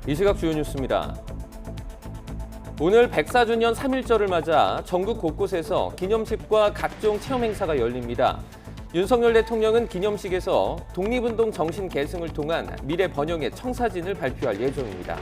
이 시각 주요 뉴스입니다. 오늘 104주년 3.1절을 맞아 전국 곳곳에서 기념식과 각종 체험 행사가 열립니다. 윤석열 대통령은 기념식에서 독립운동 정신 계승을 통한 미래 번영의 청사진을 발표할 예정입니다.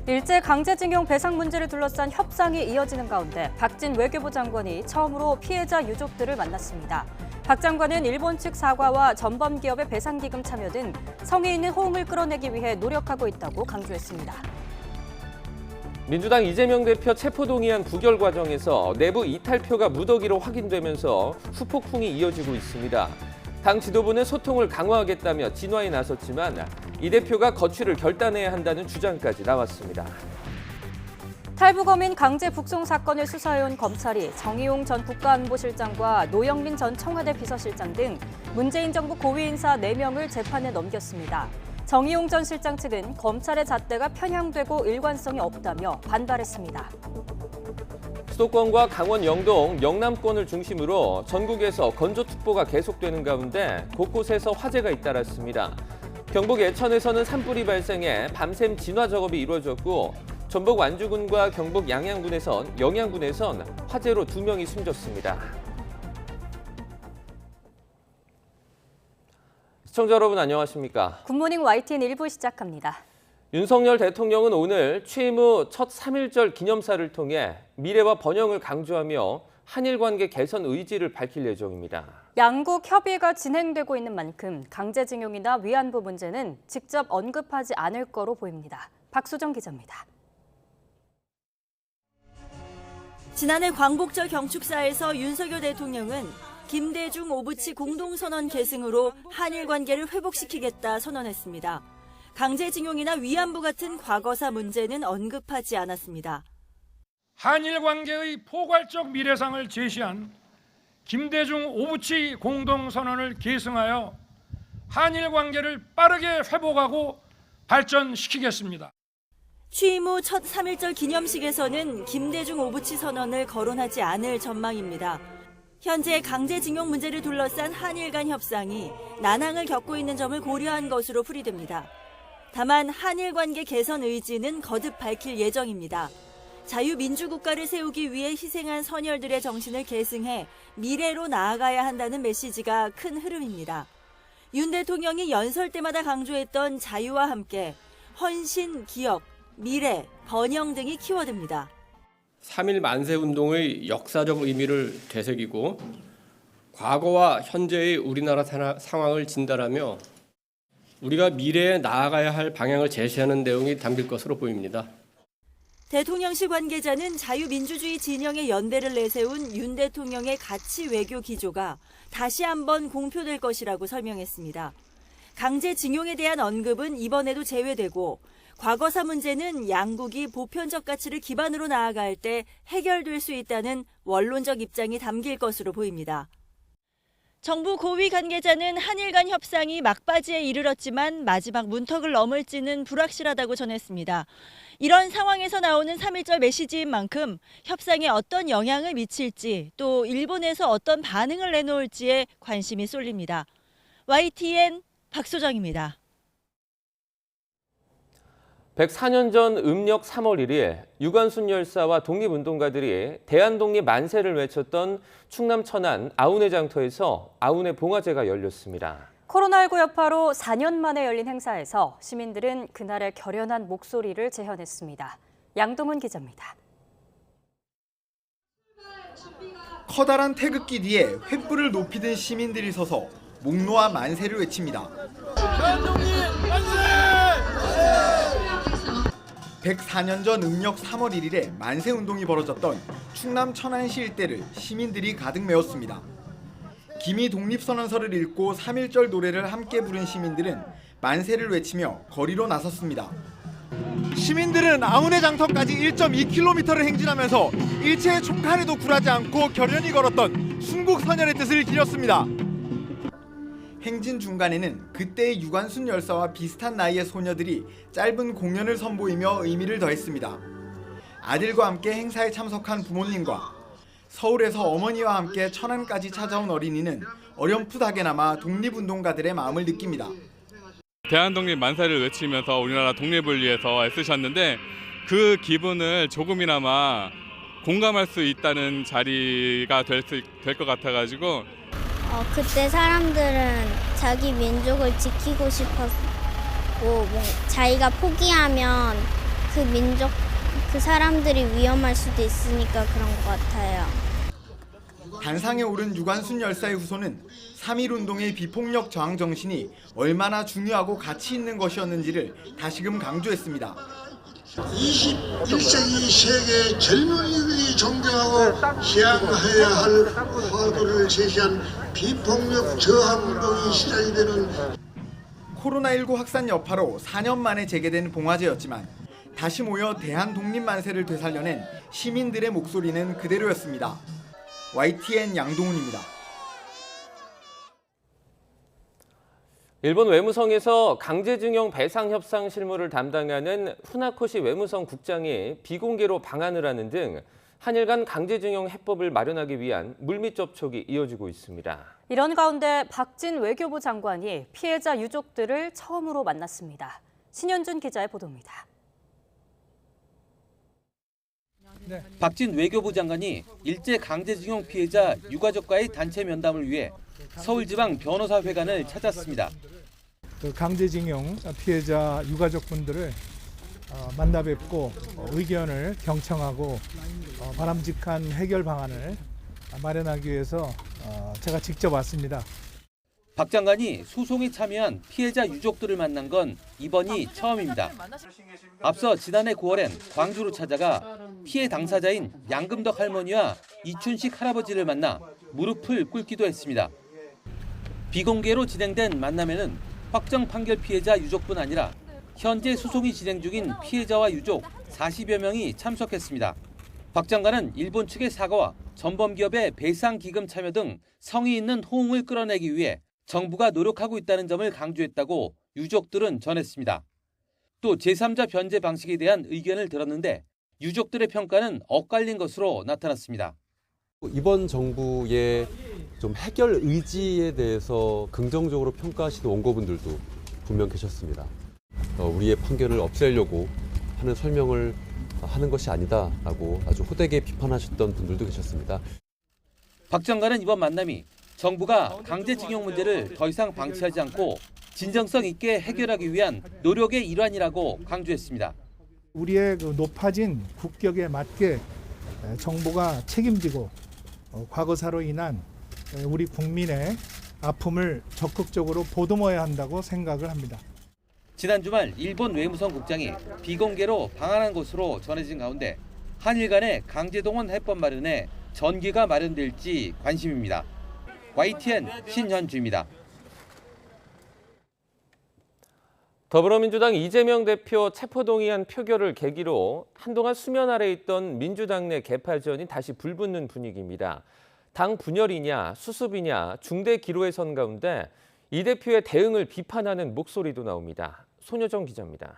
일제 강제징용 배상 문제를 둘러싼 협상이 이어지는 가운데 박진 외교부 장관이 처음으로 피해자 유족들을 만났습니다. 박 장관은 일본 측 사과와 전범 기업의 배상 기금 참여 등 성의 있는 호응을 끌어내기 위해 노력하고 있다고 강조했습니다. 민주당 이재명 대표 체포동의안 부결 과정에서 내부 이탈표가 무더기로 확인되면서 후폭풍이 이어지고 있습니다. 당 지도부는 소통을 강화하겠다며 진화에 나섰지만 이 대표가 거취를 결단해야 한다는 주장까지 나왔습니다. 탈북어민 강제 북송 사건을 수사해온 검찰이 정의용 전 국가안보실장과 노영민 전 청와대 비서실장 등 문재인 정부 고위 인사 4명을 재판에 넘겼습니다. 정의용 전 실장 측은 검찰의 잣대가 편향되고 일관성이 없다며 반발했습니다. 수도권과 강원 영동, 영남권을 중심으로 전국에서 건조특보가 계속되는 가운데 곳곳에서 화재가 잇따랐습니다. 경북 예천에서는 산불이 발생해 밤샘 진화 작업이 이루어졌고 전북 완주군과 경북 영양군에선 화재로 2명이 숨졌습니다. 시청자 여러분 안녕하십니까? 굿모닝 YTN 1부 시작합니다. 윤석열 대통령은 오늘 취임 후 첫 3.1절 기념사를 통해 미래와 번영을 강조하며 한일 관계 개선 의지를 밝힐 예정입니다. 양국 협의가 진행되고 있는 만큼 강제징용이나 위안부 문제는 직접 언급하지 않을 거로 보입니다. 박수정 기자입니다. 지난해 광복절 경축사에서 윤석열 대통령은 김대중 오부치 공동선언 계승으로 한일 관계를 회복시키겠다 선언했습니다. 강제징용이나 위안부 같은 과거사 문제는 언급하지 않았습니다. 한일 관계의 포괄적 미래상을 제시한 김대중 오부치 공동선언을 계승하여 한일 관계를 빠르게 회복하고 발전시키겠습니다. 취임 후 첫 3.1절 기념식에서는 김대중 오부치 선언을 거론하지 않을 전망입니다. 현재 강제징용 문제를 둘러싼 한일 간 협상이 난항을 겪고 있는 점을 고려한 것으로 풀이됩니다. 다만 한일 관계 개선 의지는 거듭 밝힐 예정입니다. 자유민주국가를 세우기 위해 희생한 선열들의 정신을 계승해 미래로 나아가야 한다는 메시지가 큰 흐름입니다. 윤 대통령이 연설 때마다 강조했던 자유와 함께 헌신, 기억, 미래, 번영 등이 키워드입니다. 3.1 만세운동의 역사적 의미를 되새기고 과거와 현재의 우리나라 상황을 진단하며 우리가 미래에 나아가야 할 방향을 제시하는 내용이 담길 것으로 보입니다. 대통령실 관계자는 자유민주주의 진영의 연대를 내세운 윤 대통령의 가치 외교 기조가 다시 한번 공표될 것이라고 설명했습니다. 강제징용에 대한 언급은 이번에도 제외되고 과거사 문제는 양국이 보편적 가치를 기반으로 나아갈 때 해결될 수 있다는 원론적 입장이 담길 것으로 보입니다. 정부 고위 관계자는 한일 간 협상이 막바지에 이르렀지만 마지막 문턱을 넘을지는 불확실하다고 전했습니다. 이런 상황에서 나오는 3.1절 메시지인 만큼 협상에 어떤 영향을 미칠지 또 일본에서 어떤 반응을 내놓을지에 관심이 쏠립니다. YTN 박소정입니다. 104년 전 음력 3월 1일 유관순 열사와 독립운동가들이 대한독립 만세를 외쳤던 충남 천안 아우네 장터에서 아우네 봉화제가 열렸습니다. 코로나19 여파로 4년 만에 열린 행사에서 시민들은 그날의 결연한 목소리를 재현했습니다. 양동훈 기자입니다. 커다란 태극기 뒤에 횃불을 높이 든 시민들이 서서 목 놓아 만세를 외칩니다. 104년 전 음력 3월 1일에 만세운동이 벌어졌던 충남 천안시 일대를 시민들이 가득 메웠습니다. 기미 독립선언서를 읽고 3.1절 노래를 함께 부른 시민들은 만세를 외치며 거리로 나섰습니다. 시민들은 아우네 장터까지 1.2km를 행진하면서 일체의 총칼에도 굴하지 않고 결연히 걸었던 순국 선열의 뜻을 기렸습니다. 행진 중간에는 그때의 유관순 열사와 비슷한 나이의 소녀들이 짧은 공연을 선보이며 의미를 더했습니다. 아들과 함께 행사에 참석한 부모님과 서울에서 어머니와 함께 천안까지 찾아온 어린이는 어렴풋하게나마 독립운동가들의 마음을 느낍니다. 대한독립 만세를 외치면서 우리나라 독립을 위해서 애쓰셨는데 그 기분을 조금이나마 공감할 수 있다는 자리가 될 것 같아가지고 그때 사람들은 자기 민족을 지키고 싶었고 자기가 포기하면 그 민족, 그 사람들이 위험할 수도 있으니까 그런 것 같아요. 단상에 오른 유관순 열사의 후손은 3.1운동의 비폭력 저항 정신이 얼마나 중요하고 가치 있는 것이었는지를 다시금 강조했습니다. 21세기 세계 젊은이들이 존경하고 희양해야 할 화두를 제시한 비폭력 저항운동이 시작이 되는 코로나19 확산 여파로 4년 만에 재개된 봉화제였지만 다시 모여 대한독립만세를 되살려낸 시민들의 목소리는 그대로였습니다. YTN 양동훈입니다. 일본 외무성에서 강제징용 배상 협상 실무를 담당하는 후나코시 외무성 국장이 비공개로 방한을 하는 등 한일 간 강제징용 해법을 마련하기 위한 물밑 접촉이 이어지고 있습니다. 이런 가운데 박진 외교부 장관이 피해자 유족들을 처음으로 만났습니다. 신현준 기자의 보도입니다. 박진 외교부 장관이 일제 강제징용 피해자 유가족과의 단체 면담을 위해 서울지방 변호사회관을 찾았습니다. 강제징용 피해자 유가족분들을 만나 뵙고 의견을 경청하고 바람직한 해결 방안을 마련하기 위해서 제가 직접 왔습니다. 박 장관이 소송에 참여한 피해자 유족들을 만난 건 이번이 처음입니다. 앞서 지난해 9월엔 광주로 찾아가 피해 당사자인 양금덕 할머니와 이춘식 할아버지를 만나 무릎을 꿇기도 했습니다. 비공개로 진행된 만남에는 확정 판결 피해자 유족뿐 아니라 현재 소송이 진행 중인 피해자와 유족 40여 명이 참석했습니다. 박 장관은 일본 측의 사과와 전범기업의 배상 기금 참여 등 성의 있는 호응을 끌어내기 위해 정부가 노력하고 있다는 점을 강조했다고 유족들은 전했습니다. 또 제3자 변제 방식에 대한 의견을 들었는데 유족들의 평가는 엇갈린 것으로 나타났습니다. 이번 정부의 좀 해결 의지에 대해서 긍정적으로 평가하시는 원고분들도 분명 계셨습니다. 우리의 판결을 없애려고 하는 설명을 하는 것이 아니다라고 아주 호되게 비판하셨던 분들도 계셨습니다. 박 장관은 이번 만남이 정부가 강제징용 문제를 더 이상 방치하지 않고 진정성 있게 해결하기 위한 노력의 일환이라고 강조했습니다. 우리의 높아진 국격에 맞게 정부가 책임지고 과거사로 인한 우리 국민의 아픔을 적극적으로 보듬어야 한다고 생각을 합니다. 지난 주말 일본 외무성 국장이 비공개로 방한한 것으로 전해진 가운데 한일 간의 강제동원 해법 마련에 전기가 마련될지 관심입니다. YTN 신현주입니다. 더불어민주당 이재명 대표 체포동의안 표결을 계기로 한동안 수면 아래 있던 민주당 내 개파전이 다시 불붙는 분위기입니다. 당 분열이냐 수습이냐 중대 기로에 선 가운데 이 대표의 대응을 비판하는 목소리도 나옵니다. 손여정 기자입니다.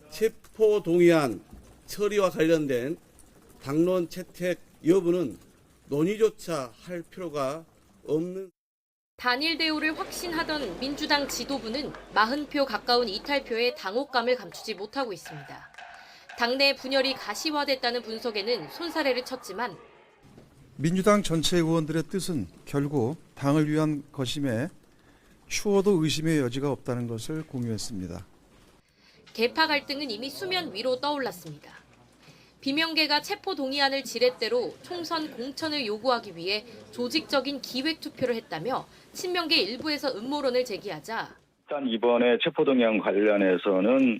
체포동의안 처리와 관련된 당론 채택 여부는 논의조차 할 필요가 없는. 단일 대우를 확신하던 민주당 지도부는 40표 가까운 이탈표에 당혹감을 감추지 못하고 있습니다. 당내 분열이 가시화됐다는 분석에는 손사래를 쳤지만 민주당 전체 의원들의 뜻은 결국 당을 위한 것임에 추워도 의심의 여지가 없다는 것을 공유했습니다. 개파 갈등은 이미 수면 위로 떠올랐습니다. 비명계가 체포동의안을 지렛대로 총선 공천을 요구하기 위해 조직적인 기획투표를 했다며 친명계 일부에서 음모론을 제기하자 일단 이번에 체포동의안 관련해서는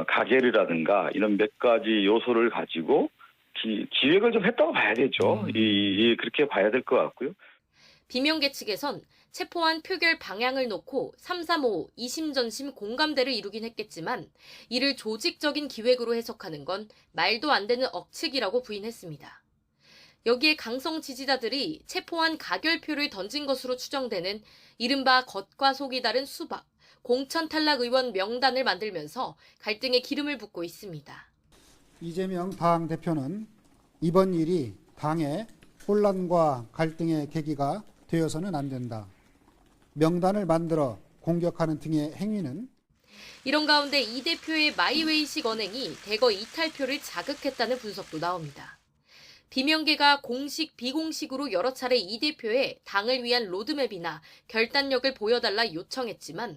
가계류라든가 이런 몇 가지 요소를 가지고 기획을 좀 했다고 봐야 되죠. 그렇게 봐야 될 것 같고요. 비명계 측에선 체포안 표결 방향을 놓고 335 이심전심 공감대를 이루긴 했겠지만 이를 조직적인 기획으로 해석하는 건 말도 안 되는 억측이라고 부인했습니다. 여기에 강성 지지자들이 체포안 가결표를 던진 것으로 추정되는 이른바 겉과 속이 다른 수박, 공천 탈락 의원 명단을 만들면서 갈등에 기름을 붓고 있습니다. 이재명 당 대표는 이번 일이 당의 혼란과 갈등의 계기가 되어서는 안 된다. 명단을 만들어 공격하는 등의 행위는 이런 가운데 이 대표의 마이웨이식 언행이 대거 이탈표를 자극했다는 분석도 나옵니다. 비명계가 공식, 비공식으로 여러 차례 이 대표의 당을 위한 로드맵이나 결단력을 보여달라 요청했지만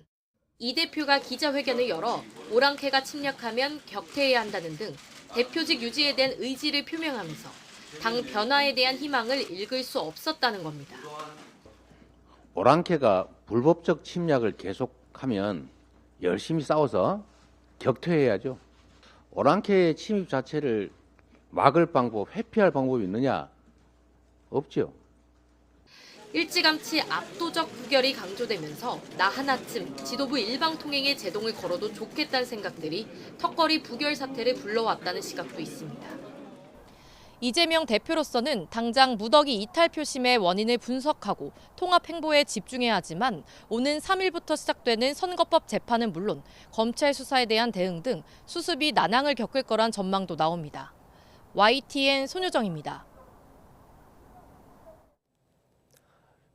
이 대표가 기자회견을 열어 오랑캐가 침략하면 격퇴해야 한다는 등 대표직 유지에 대한 의지를 표명하면서 당 변화에 대한 희망을 읽을 수 없었다는 겁니다. 오랑캐가 불법적 침략을 계속하면 열심히 싸워서 격퇴해야죠. 오랑캐의 침입 자체를 막을 방법, 회피할 방법이 있느냐? 없죠. 일찌감치 압도적 부결이 강조되면서 나 하나쯤 지도부 일방통행에 제동을 걸어도 좋겠다는 생각들이 턱걸이 부결 사태를 불러왔다는 시각도 있습니다. 이재명 대표로서는 당장 무더기 이탈 표심의 원인을 분석하고 통합 행보에 집중해야 하지만 오는 3일부터 시작되는 선거법 재판은 물론 검찰 수사에 대한 대응 등 수습이 난항을 겪을 거란 전망도 나옵니다. YTN 손유정입니다.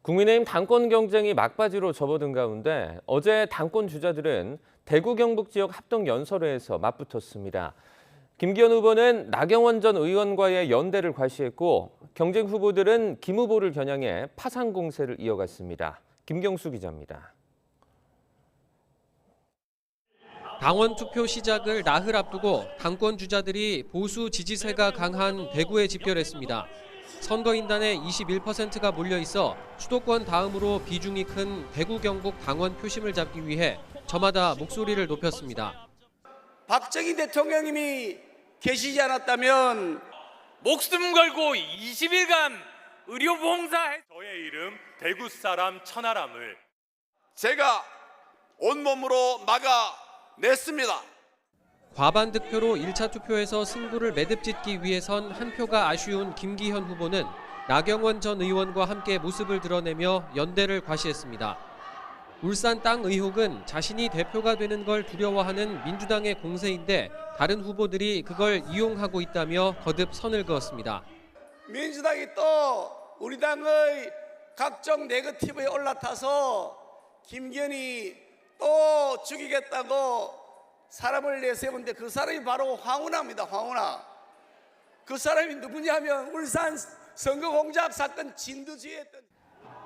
국민의힘 당권 경쟁이 막바지로 접어든 가운데 어제 당권 주자들은 대구 경북 지역 합동 연설회에서 맞붙었습니다. 김기현 후보는 나경원 전 의원과의 연대를 과시했고 경쟁 후보들은 김 후보를 겨냥해 파상 공세를 이어갔습니다. 김경수 기자입니다. 당원 투표 시작을 나흘 앞두고 당권 주자들이 보수 지지세가 강한 대구에 집결했습니다. 선거인단의 21%가 몰려 있어 수도권 다음으로 비중이 큰 대구 경북 당원 표심을 잡기 위해 저마다 목소리를 높였습니다. 박정희 대통령님이 계시지 않았다면 목숨 걸고 20일간 의료봉사해 저의 이름 대구 사람 천하람을 제가 온몸으로 막아냈습니다. 과반 득표로 1차 투표에서 승부를 매듭짓기 위해선 한 표가 아쉬운 김기현 후보는 나경원 전 의원과 함께 모습을 드러내며 연대를 과시했습니다. 울산 땅 의혹은 자신이 대표가 되는 걸 두려워하는 민주당의 공세인데 다른 후보들이 그걸 이용하고 있다며 거듭 선을 그었습니다. 민주당이 또 우리 당의 각종 네거티브에 올라타서 김기현이 또 죽이겠다고 사람을 내세우는데 그 사람이 바로 황운하입니다. 황운하. 그 사람이 누구냐면 울산 선거 공작 사건 진두지휘했던.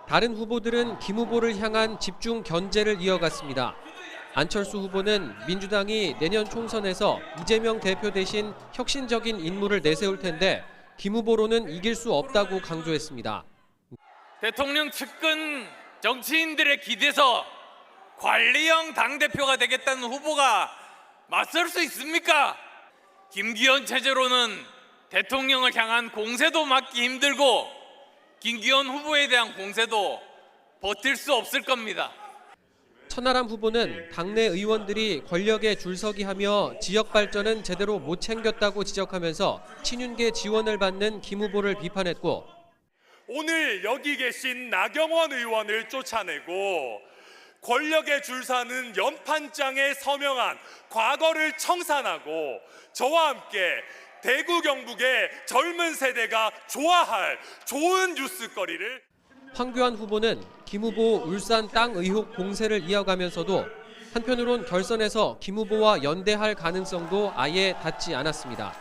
다른 후보들은 김 후보를 향한 집중 견제를 이어갔습니다. 안철수 후보는 민주당이 내년 총선에서 이재명 대표 대신 혁신적인 인물을 내세울 텐데 김 후보로는 이길 수 없다고 강조했습니다. 대통령 측근 정치인들의 기대서 관리형 당대표가 되겠다는 후보가 맞설 수 있습니까? 김기현 체제로는 대통령을 향한 공세도 막기 힘들고 김기현 후보에 대한 공세도 버틸 수 없을 겁니다. 천하람 후보는 당내 의원들이 권력에 줄서기하며 지역 발전은 제대로 못 챙겼다고 지적하면서 친윤계 지원을 받는 김 후보를 비판했고 오늘 여기 계신 나경원 의원을 쫓아내고 권력에 줄서는 연판장에 서명한 과거를 청산하고 저와 함께 대구 경북의 젊은 세대가 좋아할 좋은 뉴스거리를 황교안 후보는 김 후보 울산 땅 의혹 공세를 이어가면서도 한편으론 결선에서 김 후보와 연대할 가능성도 아예 닿지 않았습니다.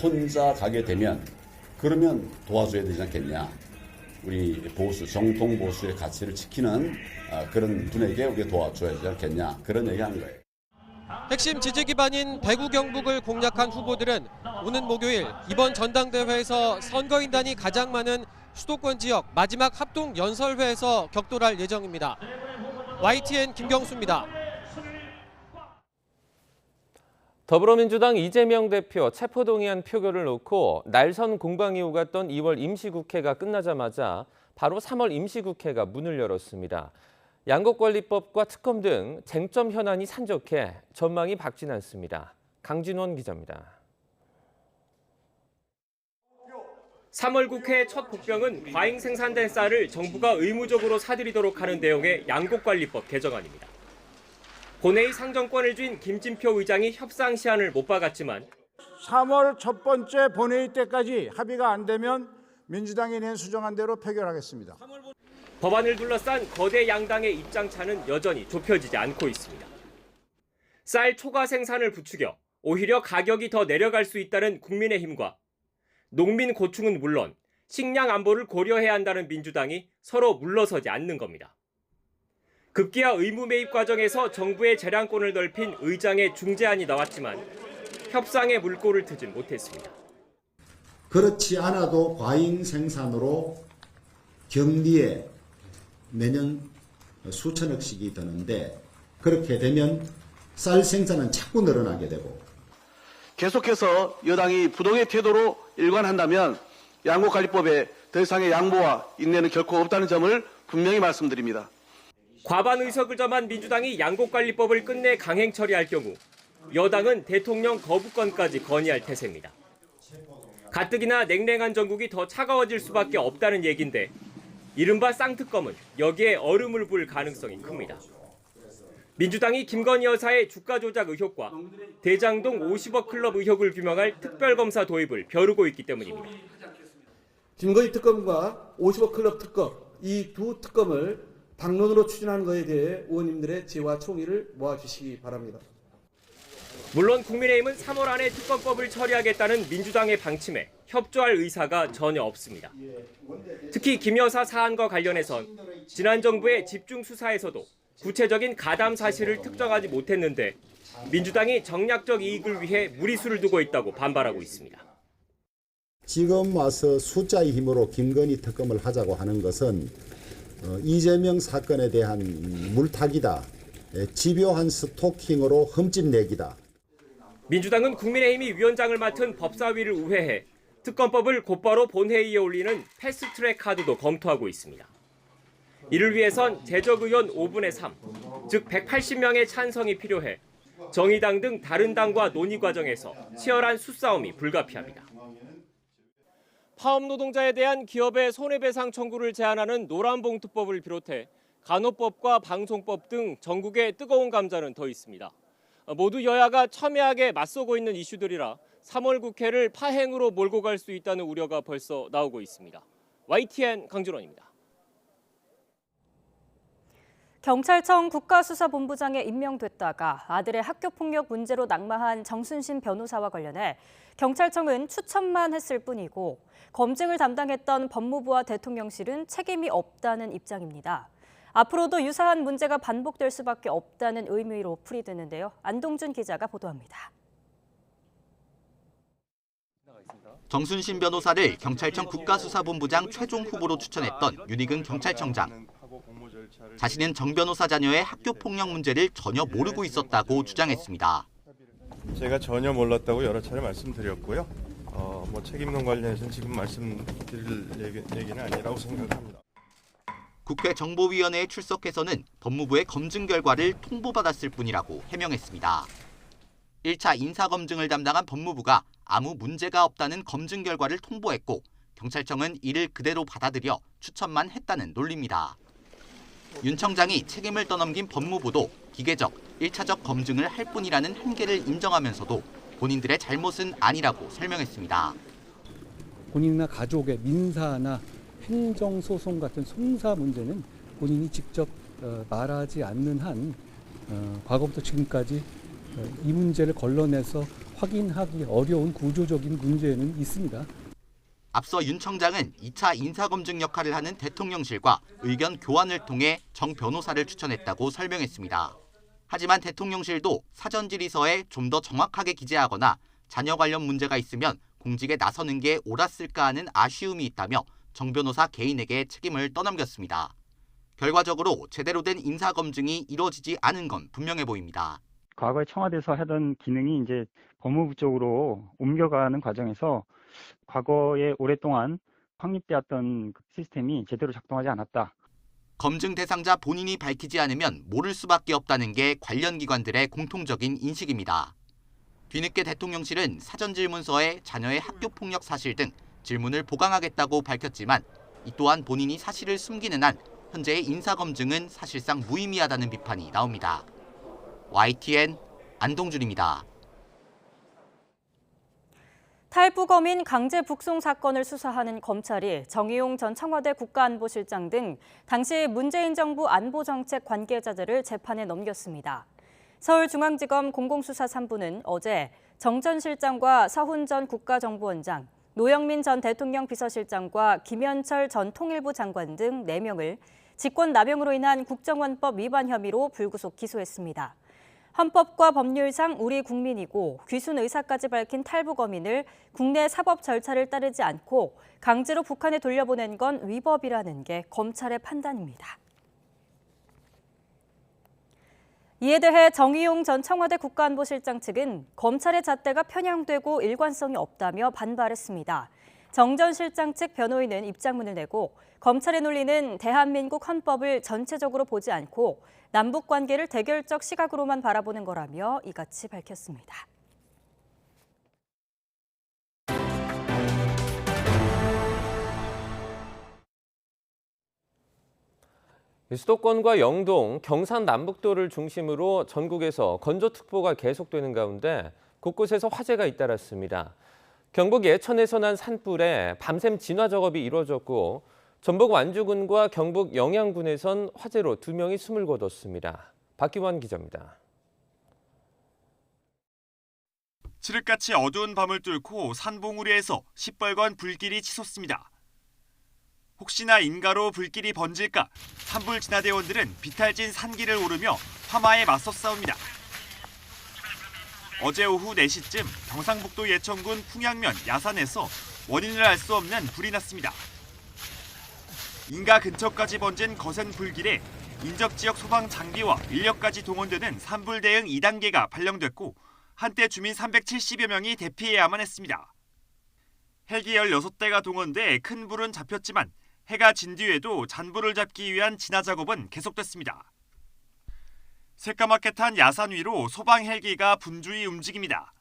혼자 가게 되면 그러면 도와줘야 되지 않겠냐. 우리 보수, 정통 보수의 가치를 지키는 그런 분에게 우리가 도와줘야 되지 않겠냐. 그런 얘기하는 거예요. 핵심 지지 기반인 대구 경북을 공략한 후보들은 오는 목요일 이번 전당대회에서 선거인단이 가장 많은 수도권 지역 마지막 합동 연설회에서 격돌할 예정입니다. YTN 김경수입니다. 더불어민주당 이재명 대표 체포동의안 표결을 놓고 날선 공방이 오갔던 2월 임시국회가 끝나자마자 바로 3월 임시국회가 문을 열었습니다. 양곡관리법과 특검 등 쟁점 현안이 산적해 전망이 밝진 않습니다. 강진원 기자입니다. 3월 국회 첫 복병은 과잉 생산된 쌀을 정부가 의무적으로 사들이도록 하는 내용의 양곡관리법 개정안입니다. 본회의 상정권을 쥔 김진표 의장이 협상 시한을 못 박았지만 3월 첫 번째 본회의 때까지 합의가 안 되면 민주당이 낸 수정안대로 표결하겠습니다. 법안을 둘러싼 거대 양당의 입장차는 여전히 좁혀지지 않고 있습니다. 쌀 초과 생산을 부추겨 오히려 가격이 더 내려갈 수 있다는 국민의힘과 농민 고충은 물론 식량 안보를 고려해야 한다는 민주당이 서로 물러서지 않는 겁니다. 급기야 의무 매입 과정에서 정부의 재량권을 넓힌 의장의 중재안이 나왔지만 협상의 물꼬를 트진 못했습니다. 그렇지 않아도 과잉 생산으로 경비에 매년 수천억씩이 드는데 그렇게 되면 쌀 생산은 자꾸 늘어나게 되고 계속해서 여당이 부동의 태도로 일관한다면 양곡관리법에 더 이상의 양보와 인내는 결코 없다는 점을 분명히 말씀드립니다. 과반 의석을 점한 민주당이 양곡관리법을 끝내 강행 처리할 경우 여당은 대통령 거부권까지 건의할 태세입니다. 가뜩이나 냉랭한 전국이 더 차가워질 수밖에 없다는 얘긴데 이른바 쌍특검은 여기에 얼음을 불 가능성이 큽니다. 민주당이 김건희 여사의 주가 조작 의혹과 대장동 50억 클럽 의혹을 규명할 특별검사 도입을 벼르고 있기 때문입니다. 김건희 특검과 50억 클럽 특검, 이 두 특검을 당론으로 추진하는 것에 대해 의원님들의 지혜와 총의를 모아주시기 바랍니다. 물론 국민의힘은 3월 안에 특검법을 처리하겠다는 민주당의 방침에 협조할 의사가 전혀 없습니다. 특히 김 여사 사안과 관련해선 지난 정부의 집중 수사에서도 구체적인 가담 사실을 특정하지 못했는데 민주당이 정략적 이익을 위해 무리수를 두고 있다고 반발하고 있습니다. 지금 와서 숫자의 힘으로 김건희 특검을 하자고 하는 것은 이재명 사건에 대한 물타기다. 집요한 스토킹으로 흠집 내기다. 민주당은 국민의힘이 위원장을 맡은 법사위를 우회해 특검법을 곧바로 본회의에 올리는 패스트트랙 카드도 검토하고 있습니다. 이를 위해선 재적 의원 5분의 3, 즉 180명의 찬성이 필요해 정의당 등 다른 당과 논의 과정에서 치열한 수싸움이 불가피합니다. 파업 노동자에 대한 기업의 손해배상 청구를 제한하는 노란봉투법을 비롯해 간호법과 방송법 등 전국의 뜨거운 감자는 더 있습니다. 모두 여야가 첨예하게 맞서고 있는 이슈들이라 3월 국회를 파행으로 몰고 갈 수 있다는 우려가 벌써 나오고 있습니다. YTN 강준원입니다. 경찰청 국가수사본부장에 임명됐다가 아들의 학교폭력 문제로 낙마한 정순신 변호사와 관련해 경찰청은 추천만 했을 뿐이고 검증을 담당했던 법무부와 대통령실은 책임이 없다는 입장입니다. 앞으로도 유사한 문제가 반복될 수밖에 없다는 의미로 풀이되는데요. 안동준 기자가 보도합니다. 정순신 변호사를 경찰청 국가수사본부장 최종 후보로 추천했던 윤희근 경찰청장. 자신은 정 변호사 자녀의 학교폭력 문제를 전혀 모르고 있었다고 주장했습니다. 제가 전혀 몰랐다고 여러 차례 말씀드렸고요. 책임론 관련해서는 지금 말씀드릴 얘기는 아니라고 생각합니다. 국회 정보위원회에 출석해서는 법무부의 검증 결과를 통보받았을 뿐이라고 해명했습니다. 1차 인사검증을 담당한 법무부가 아무 문제가 없다는 검증 결과를 통보했고 경찰청은 이를 그대로 받아들여 추천만 했다는 논리입니다. 윤 청장이 책임을 떠넘긴 법무부도 기계적, 1차적 검증을 할 뿐이라는 한계를 인정하면서도 본인들의 잘못은 아니라고 설명했습니다. 본인이나 가족의 민사나 행정소송 같은 송사 문제는 본인이 직접 말하지 않는 한 과거부터 지금까지 이 문제를 걸러내서 확인하기 어려운 구조적인 문제는 있습니다. 앞서 윤 청장은 2차 인사검증 역할을 하는 대통령실과 의견 교환을 통해 정 변호사를 추천했다고 설명했습니다. 하지만 대통령실도 사전 질의서에 좀 더 정확하게 기재하거나 자녀 관련 문제가 있으면 공직에 나서는 게 옳았을까 하는 아쉬움이 있다며 정 변호사 개인에게 책임을 떠넘겼습니다. 결과적으로 제대로 된 인사검증이 이루어지지 않은 건 분명해 보입니다. 과거에 청와대에서 하던 기능이 이제 법무부 쪽으로 옮겨가는 과정에서 과거에 오랫동안 확립되었던 시스템이 제대로 작동하지 않았다. 검증 대상자 본인이 밝히지 않으면 모를 수밖에 없다는 게 관련 기관들의 공통적인 인식입니다. 뒤늦게 대통령실은 사전 질문서에 자녀의 학교폭력 사실 등 질문을 보강하겠다고 밝혔지만 이 또한 본인이 사실을 숨기는 한 현재의 인사검증은 사실상 무의미하다는 비판이 나옵니다. YTN 안동준입니다. 탈북어민 강제 북송 사건을 수사하는 검찰이 정의용 전 청와대 국가안보실장 등 당시 문재인 정부 안보정책 관계자들을 재판에 넘겼습니다. 서울중앙지검 공공수사 3부는 어제 정 전 실장과 서훈 전 국가정보원장, 노영민 전 대통령 비서실장과 김현철 전 통일부 장관 등 4명을 직권남용으로 인한 국정원법 위반 혐의로 불구속 기소했습니다. 헌법과 법률상 우리 국민이고 귀순 의사까지 밝힌 탈북어민을 국내 사법 절차를 따르지 않고 강제로 북한에 돌려보낸 건 위법이라는 게 검찰의 판단입니다. 이에 대해 정의용 전 청와대 국가안보실장 측은 검찰의 잣대가 편향되고 일관성이 없다며 반발했습니다. 정 전 실장 측 변호인은 입장문을 내고 검찰의 논리는 대한민국 헌법을 전체적으로 보지 않고 남북 관계를 대결적 시각으로만 바라보는 거라며 이같이 밝혔습니다. 수도권과 영동, 경산 남북도를 중심으로 전국에서 건조특보가 계속되는 가운데 곳곳에서 화재가 잇따랐습니다. 경북 예천에서 난 산불에 밤샘 진화 작업이 이루어졌고 전북 완주군과 경북 영양군에선 화재로 2명이 숨을 거뒀습니다. 박기환 기자입니다. 칠흑같이 어두운 밤을 뚫고 산봉우리에서 시뻘건 불길이 치솟습니다. 혹시나 인가로 불길이 번질까 산불 진화대원들은 비탈진 산길을 오르며 화마에 맞서 싸웁니다. 어제 오후 4시쯤 경상북도 예천군 풍양면 야산에서 원인을 알 수 없는 불이 났습니다. 인가 근처까지 번진 거센 불길에 인접지역 소방 장비와 인력까지 동원되는 산불 대응 2단계가 발령됐고 한때 주민 370여 명이 대피해야만 했습니다. 헬기 16대가 동원돼 큰 불은 잡혔지만 해가 진 뒤에도 잔불을 잡기 위한 진화 작업은 계속됐습니다. 새까맣게 탄 야산 위로 소방 헬기가 분주히 움직입니다.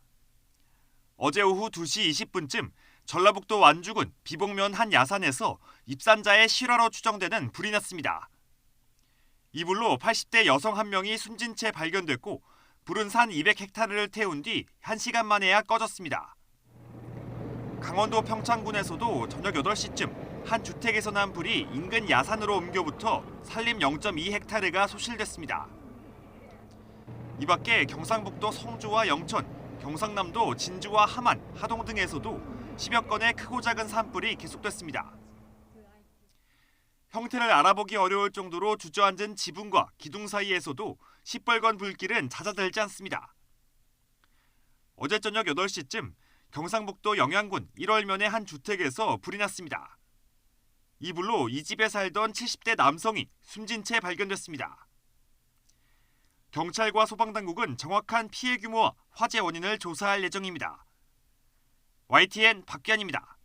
어제 오후 2시 20분쯤 전라북도 완주군 비봉면 한 야산에서 입산자의 실화로 추정되는 불이 났습니다. 이 불로 80대 여성 1명이 숨진 채 발견됐고 불은 산 200헥타르를 태운 뒤 1시간 만에야 꺼졌습니다. 강원도 평창군에서도 저녁 8시쯤 한 주택에서 난 불이 인근 야산으로 옮겨붙어 산림 0.2헥타르가 소실됐습니다. 이 밖에 경상북도 성주와 영천, 경상남도 진주와 함안, 하동 등에서도 10여 건의 크고 작은 산불이 계속됐습니다. 형태를 알아보기 어려울 정도로 주저앉은 지붕과 기둥 사이에서도 시뻘건 불길은 잦아들지 않습니다. 어제 저녁 8시쯤 경상북도 영양군 1월면의 한 주택에서 불이 났습니다. 이 불로 이 집에 살던 70대 남성이 숨진 채 발견됐습니다. 경찰과 소방당국은 정확한 피해 규모와 화재 원인을 조사할 예정입니다. YTN 박기환입니다.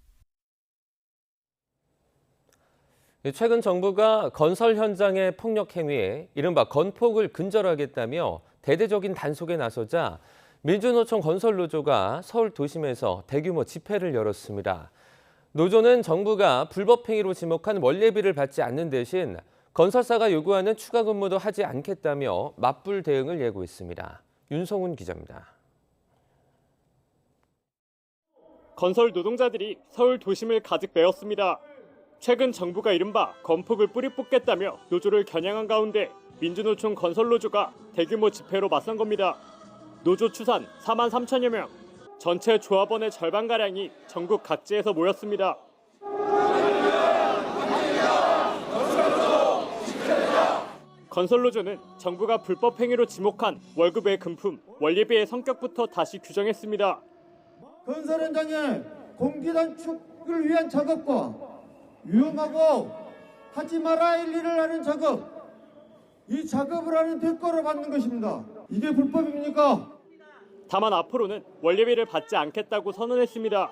최근 정부가 건설 현장의 폭력 행위에 이른바 건폭을 근절하겠다며 대대적인 단속에 나서자 민주노총 건설노조가 서울 도심에서 대규모 집회를 열었습니다. 노조는 정부가 불법 행위로 지목한 원례비를 받지 않는 대신 건설사가 요구하는 추가 근무도 하지 않겠다며 맞불 대응을 예고했습니다. 윤성훈 기자입니다. 건설 노동자들이 서울 도심을 가득 메웠습니다. 최근 정부가 이른바 건폭을 뿌리 뽑겠다며 노조를 겨냥한 가운데 민주노총 건설노조가 대규모 집회로 맞선 겁니다. 노조 추산 4만 3천여 명, 전체 조합원의 절반가량이 전국 각지에서 모였습니다. 건설노조는 정부가 불법 행위로 지목한 월급의 금품, 원리비의 성격부터 다시 규정했습니다. 건설 현장에 공기 단축을 위한 작업과 위험하고 하지 말아야 할 일을 하는 작업, 이 작업을 하는 대가로 받는 것입니다. 이게 불법입니까? 다만 앞으로는 원리비를 받지 않겠다고 선언했습니다.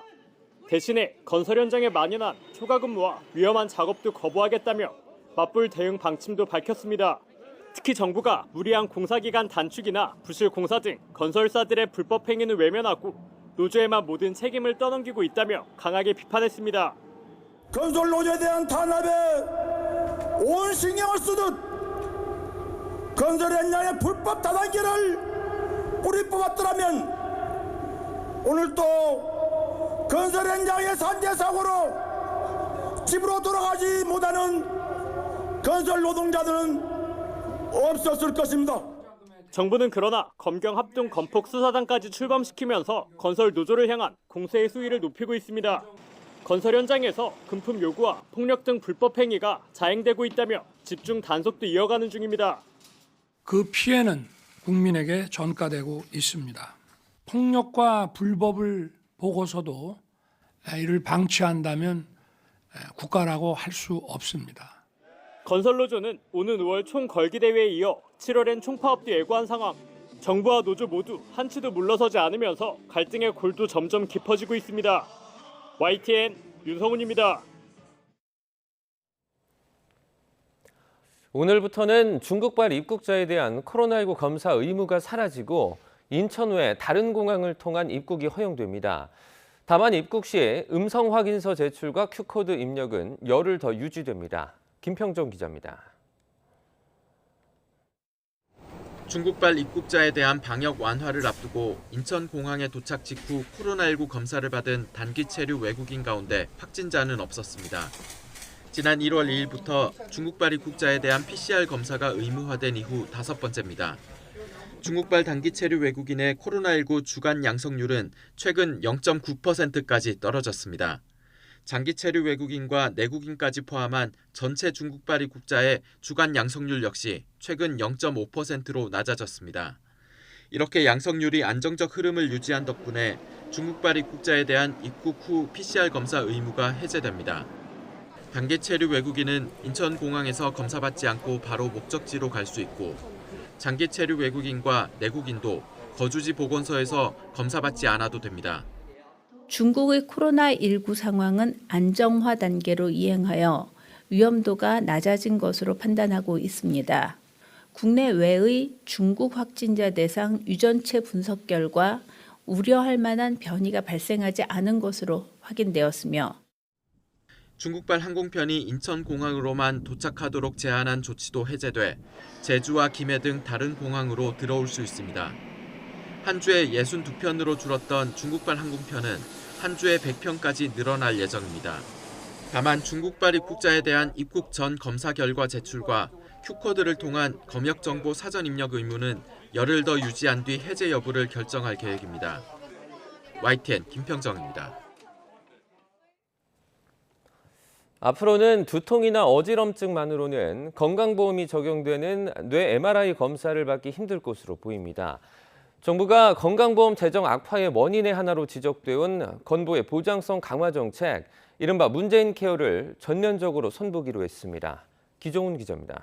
대신에 건설 현장에 만연한 초과 근무와 위험한 작업도 거부하겠다며 맞불 대응 방침도 밝혔습니다. 특히 정부가 무리한 공사기간 단축이나 부실 공사 등 건설사들의 불법 행위는 외면하고 노조에만 모든 책임을 떠넘기고 있다며 강하게 비판했습니다. 건설 노조에 대한 탄압에 온 신경을 쓰듯 건설 현장의 불법 다단계를 뿌리 뽑았더라면 오늘 또 건설 현장의 산재 사고로 집으로 돌아가지 못하는 건설 노동자들은 없었을 것입니다. 정부는 그러나 검경 합동 건폭 수사단까지 출범시키면서 건설 노조를 향한 공세의 수위를 높이고 있습니다. 건설 현장에서 금품 요구와 폭력 등 불법 행위가 자행되고 있다며 집중 단속도 이어가는 중입니다. 그 피해는 국민에게 전가되고 있습니다. 폭력과 불법을 보고서도 이를 방치한다면 국가라고 할 수 없습니다. 건설노조는 오는 5월 총걸기대회에 이어 7월엔 총파업도 예고한 상황. 정부와 노조 모두 한치도 물러서지 않으면서 갈등의 골도 점점 깊어지고 있습니다. YTN 윤성훈입니다. 오늘부터는 중국발 입국자에 대한 코로나19 검사 의무가 사라지고 인천 외 다른 공항을 통한 입국이 허용됩니다. 다만 입국 시 음성 확인서 제출과 Q코드 입력은 열흘 더 유지됩니다. 김평정 기자입니다. 중국발 입국자에 대한 방역 완화를 앞두고 인천공항에 도착 직후 코로나19 검사를 받은 단기 체류 외국인 가운데 확진자는 없었습니다. 지난 1월 2일부터 중국발 입국자에 대한 PCR 검사가 의무화된 이후 5번째입니다. 중국발 단기 체류 외국인의 코로나19 주간 양성률은 최근 0.9%까지 떨어졌습니다. 장기 체류 외국인과 내국인까지 포함한 전체 중국발 입국자의 주간 양성률 역시 최근 0.5%로 낮아졌습니다. 이렇게 양성률이 안정적 흐름을 유지한 덕분에 중국발 입국자에 대한 입국 후 PCR 검사 의무가 해제됩니다. 단기 체류 외국인은 인천공항에서 검사받지 않고 바로 목적지로 갈 수 있고 장기 체류 외국인과 내국인도 거주지 보건소에서 검사받지 않아도 됩니다. 중국의 코로나19 상황은 안정화 단계로 이행하여 위험도가 낮아진 것으로 판단하고 있습니다. 국내외의 중국 확진자 대상 유전체 분석 결과 우려할 만한 변이가 발생하지 않은 것으로 확인되었으며 중국발 항공편이 인천공항으로만 도착하도록 제한한 조치도 해제돼 제주와 김해 등 다른 공항으로 들어올 수 있습니다. 한 주에 62편으로 줄었던 중국발 항공편은 한 주에 100편까지 늘어날 예정입니다. 다만 중국발 입국자에 대한 입국 전 검사 결과 제출과 Q코드를 통한 검역 정보 사전 입력 의무는 열흘 더 유지한 뒤 해제 여부를 결정할 계획입니다. YTN 김평정입니다. 앞으로는 두통이나 어지럼증만으로는 건강보험이 적용되는 뇌 MRI 검사를 받기 힘들 것으로 보입니다. 정부가 건강보험 재정 악화의 원인의 하나로 지적돼 온 건보의 보장성 강화 정책, 이른바 문재인 케어를 전면적으로 선보기로 했습니다. 기종훈 기자입니다.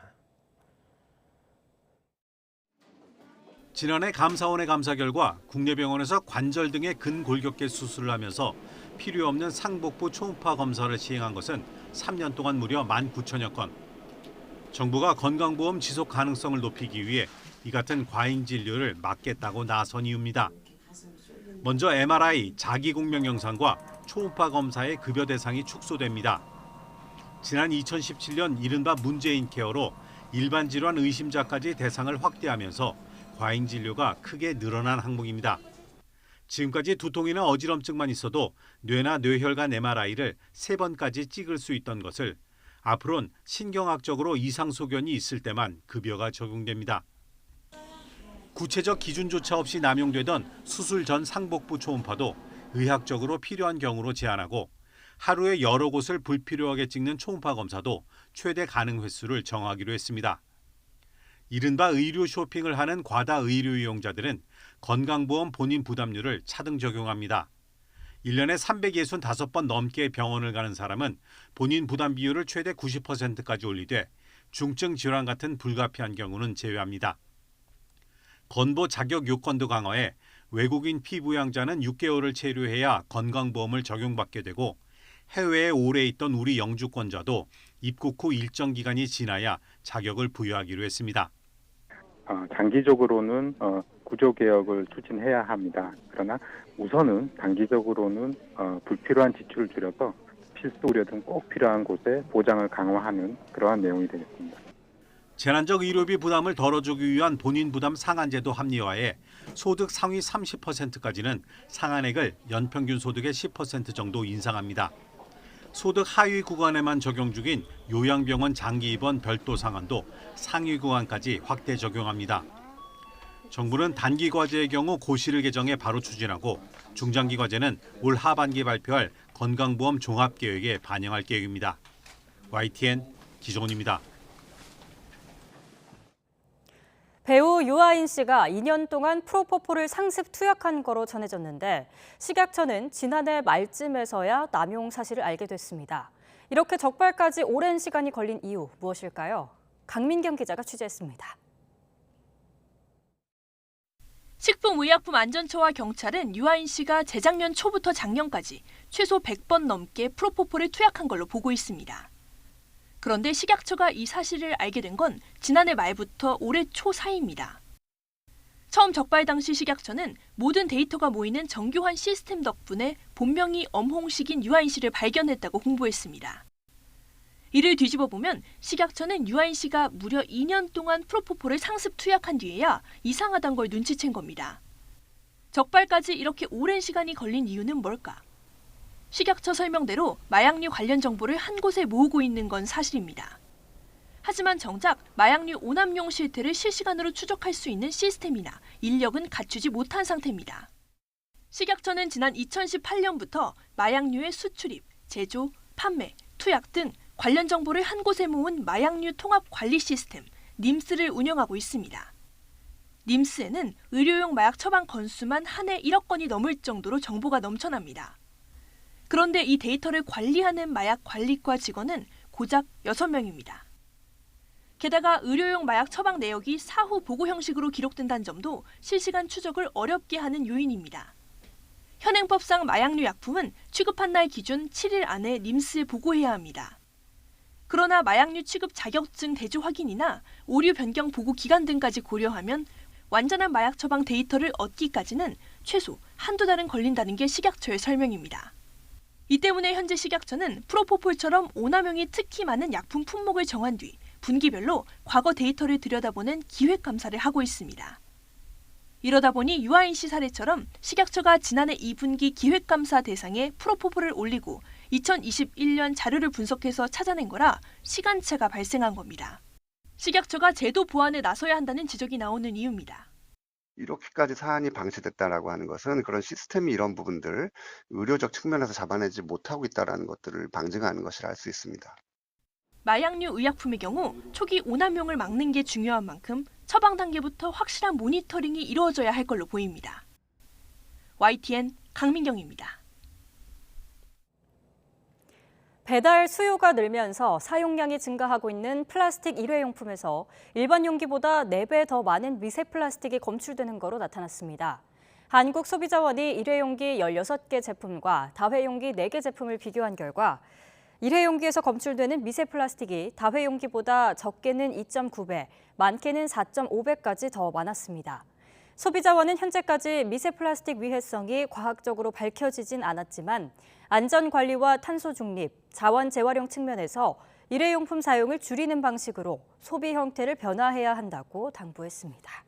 지난해 감사원의 감사 결과 국내 병원에서 관절 등의 근골격계 수술을 하면서 필요 없는 상복부 초음파 검사를 시행한 것은 3년 동안 무려 19,000여 건. 정부가 건강보험 지속 가능성을 높이기 위해 이 같은 과잉 진료를 막겠다고 나선 이유입니다. 먼저 MRI 자기공명 영상과 초음파 검사의 급여 대상이 축소됩니다. 지난 2017년 이른바 문재인 케어로 일반 질환 의심자까지 대상을 확대하면서 과잉 진료가 크게 늘어난 항목입니다. 지금까지 두통이나 어지럼증만 있어도 뇌나 뇌혈관 MRI를 3번까지 찍을 수 있던 것을 앞으로는 신경학적으로 이상 소견이 있을 때만 급여가 적용됩니다. 구체적 기준조차 없이 남용되던 수술 전 상복부 초음파도 의학적으로 필요한 경우로 제한하고 하루에 여러 곳을 불필요하게 찍는 초음파 검사도 최대 가능 횟수를 정하기로 했습니다. 이른바 의료 쇼핑을 하는 과다 의료 이용자들은 건강보험 본인 부담률을 차등 적용합니다. 1년에 365번 넘게 병원을 가는 사람은 본인 부담 비율을 최대 90%까지 올리되 중증 질환 같은 불가피한 경우는 제외합니다. 건보 자격 요건도 강화해 외국인 피부양자는 6개월을 체류해야 건강보험을 적용받게 되고 해외에 오래 있던 우리 영주권자도 입국 후 일정 기간이 지나야 자격을 부여하기로 했습니다. 장기적으로는 구조개혁을 추진해야 합니다. 그러나 우선은 단기적으로는 불필요한 지출을 줄여서 필수 의료 등 꼭 필요한 곳에 보장을 강화하는 그러한 내용이 되겠습니다. 재난적 의료비 부담을 덜어주기 위한 본인 부담 상한제도 합리화해 소득 상위 30%까지는 상한액을 연평균 소득의 10% 정도 인상합니다. 소득 하위 구간에만 적용 중인 요양병원 장기 입원 별도 상한도 상위 구간까지 확대 적용합니다. 정부는 단기 과제의 경우 고시를 개정해 바로 추진하고 중장기 과제는 올 하반기에 발표할 건강보험 종합계획에 반영할 계획입니다. YTN 기종훈입니다. 배우 유아인 씨가 2년 동안 프로포폴을 상습 투약한 거로 전해졌는데 식약처는 지난해 말쯤에서야 남용 사실을 알게 됐습니다. 이렇게 적발까지 오랜 시간이 걸린 이유 무엇일까요? 강민경 기자가 취재했습니다. 식품의약품안전처와 경찰은 유아인 씨가 재작년 초부터 작년까지 최소 100번 넘게 프로포폴을 투약한 걸로 보고 있습니다. 그런데 식약처가 이 사실을 알게 된 건 지난해 말부터 올해 초 사이입니다. 처음 적발 당시 식약처는 모든 데이터가 모이는 정교한 시스템 덕분에 본명이 엄홍식인 유아인 씨를 발견했다고 공보했습니다. 이를 뒤집어 보면 식약처는 유아인 씨가 무려 2년 동안 프로포폴을 상습 투약한 뒤에야 이상하다는 걸 눈치챈 겁니다. 적발까지 이렇게 오랜 시간이 걸린 이유는 뭘까? 식약처 설명대로 마약류 관련 정보를 한 곳에 모으고 있는 건 사실입니다. 하지만 정작 마약류 오남용 실태를 실시간으로 추적할 수 있는 시스템이나 인력은 갖추지 못한 상태입니다. 식약처는 지난 2018년부터 마약류의 수출입, 제조, 판매, 투약 등 관련 정보를 한 곳에 모은 마약류 통합 관리 시스템 님스를 운영하고 있습니다. 님스에는 의료용 마약 처방 건수만 한 해 1억 건이 넘을 정도로 정보가 넘쳐납니다. 그런데 이 데이터를 관리하는 마약 관리과 직원은 고작 6명입니다. 게다가 의료용 마약 처방 내역이 사후 보고 형식으로 기록된다는 점도 실시간 추적을 어렵게 하는 요인입니다. 현행법상 마약류 약품은 취급한 날 기준 7일 안에 님스에 보고해야 합니다. 그러나 마약류 취급 자격증 대조 확인이나 오류 변경 보고 기간 등까지 고려하면 완전한 마약 처방 데이터를 얻기까지는 최소 한두 달은 걸린다는 게 식약처의 설명입니다. 이 때문에 현재 식약처는 프로포폴처럼 오남용이 특히 많은 약품 품목을 정한 뒤 분기별로 과거 데이터를 들여다보는 기획감사를 하고 있습니다. 이러다 보니 유아인 씨 사례처럼 식약처가 지난해 2분기 기획감사 대상에 프로포폴을 올리고 2021년 자료를 분석해서 찾아낸 거라 시간차가 발생한 겁니다. 식약처가 제도 보완에 나서야 한다는 지적이 나오는 이유입니다. 이렇게까지 사안이 방치됐다라고 하는 것은 그런 시스템이 이런 부분들 의료적 측면에서 잡아내지 못하고 있다는 것들을 방증하는 것이라 할 수 있습니다. 마약류 의약품의 경우 초기 오남용을 막는 게 중요한 만큼 처방 단계부터 확실한 모니터링이 이루어져야 할 걸로 보입니다. YTN 강민경입니다. 배달 수요가 늘면서 사용량이 증가하고 있는 플라스틱 일회용품에서 일반 용기보다 4배 더 많은 미세 플라스틱이 검출되는 거로 나타났습니다. 한국소비자원이 일회용기 16개 제품과 다회용기 4개 제품을 비교한 결과 일회용기에서 검출되는 미세 플라스틱이 다회용기보다 적게는 2.9배, 많게는 4.5배까지 더 많았습니다. 소비자원은 현재까지 미세 플라스틱 위해성이 과학적으로 밝혀지진 않았지만 안전관리와 탄소 중립, 자원 재활용 측면에서 일회용품 사용을 줄이는 방식으로 소비 형태를 변화해야 한다고 당부했습니다.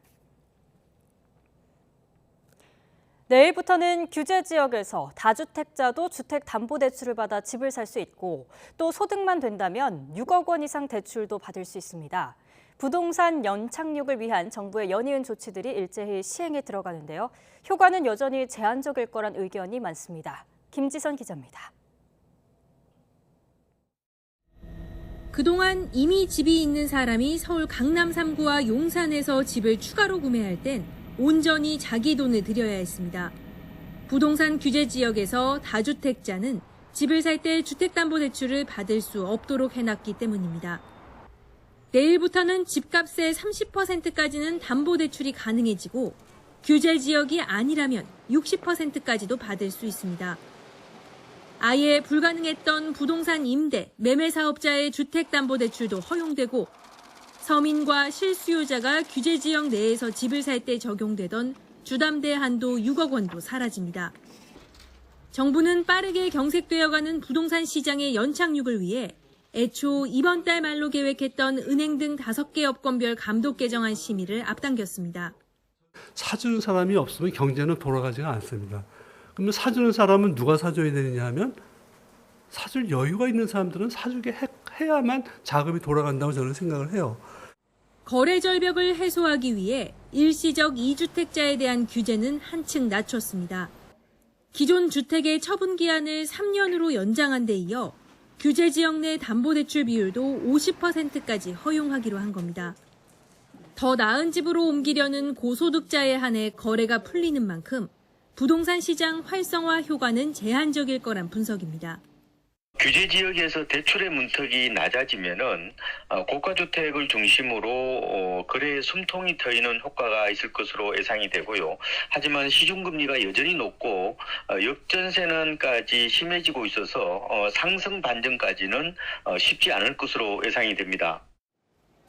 내일부터는 규제 지역에서 다주택자도 주택담보대출을 받아 집을 살 수 있고 또 소득만 된다면 6억 원 이상 대출도 받을 수 있습니다. 부동산 연착륙을 위한 정부의 연이은 조치들이 일제히 시행에 들어가는데요. 효과는 여전히 제한적일 거란 의견이 많습니다. 김지선 기자입니다. 그동안 이미 집이 있는 사람이 서울 강남 3구와 용산에서 집을 추가로 구매할 땐 온전히 자기 돈을 들여야 했습니다. 부동산 규제 지역에서 다주택자는 집을 살 때 주택담보대출을 받을 수 없도록 해놨기 때문입니다. 내일부터는 집값의 30%까지는 담보대출이 가능해지고 규제 지역이 아니라면 60%까지도 받을 수 있습니다. 아예 불가능했던 부동산 임대, 매매 사업자의 주택담보대출도 허용되고 서민과 실수요자가 규제 지역 내에서 집을 살 때 적용되던 주담대 한도 6억 원도 사라집니다. 정부는 빠르게 경색되어가는 부동산 시장의 연착륙을 위해 애초 이번 달 말로 계획했던 은행 등 5개 업권별 감독 개정안 심의를 앞당겼습니다. 사주는 사람이 없으면 경제는 돌아가지가 않습니다. 그러면 사주는 사람은 누가 사줘야 되느냐 하면 사줄 여유가 있는 사람들은 사주게 해야만 자금이 돌아간다고 저는 생각을 해요. 거래 절벽을 해소하기 위해 일시적 2주택자에 대한 규제는 한층 낮췄습니다. 기존 주택의 처분 기한을 3년으로 연장한 데 이어 규제 지역 내 담보대출 비율도 50%까지 허용하기로 한 겁니다. 더 나은 집으로 옮기려는 고소득자에 한해 거래가 풀리는 만큼 부동산 시장 활성화 효과는 제한적일 거란 분석입니다. 규제 지역에서 대출의 문턱이 낮아지면은 고가주택을 중심으로 거래에 숨통이 트이는 효과가 있을 것으로 예상이 되고요. 하지만 시중금리가 여전히 높고 역전세난까지 심해지고 있어서 상승 반전까지는 쉽지 않을 것으로 예상이 됩니다.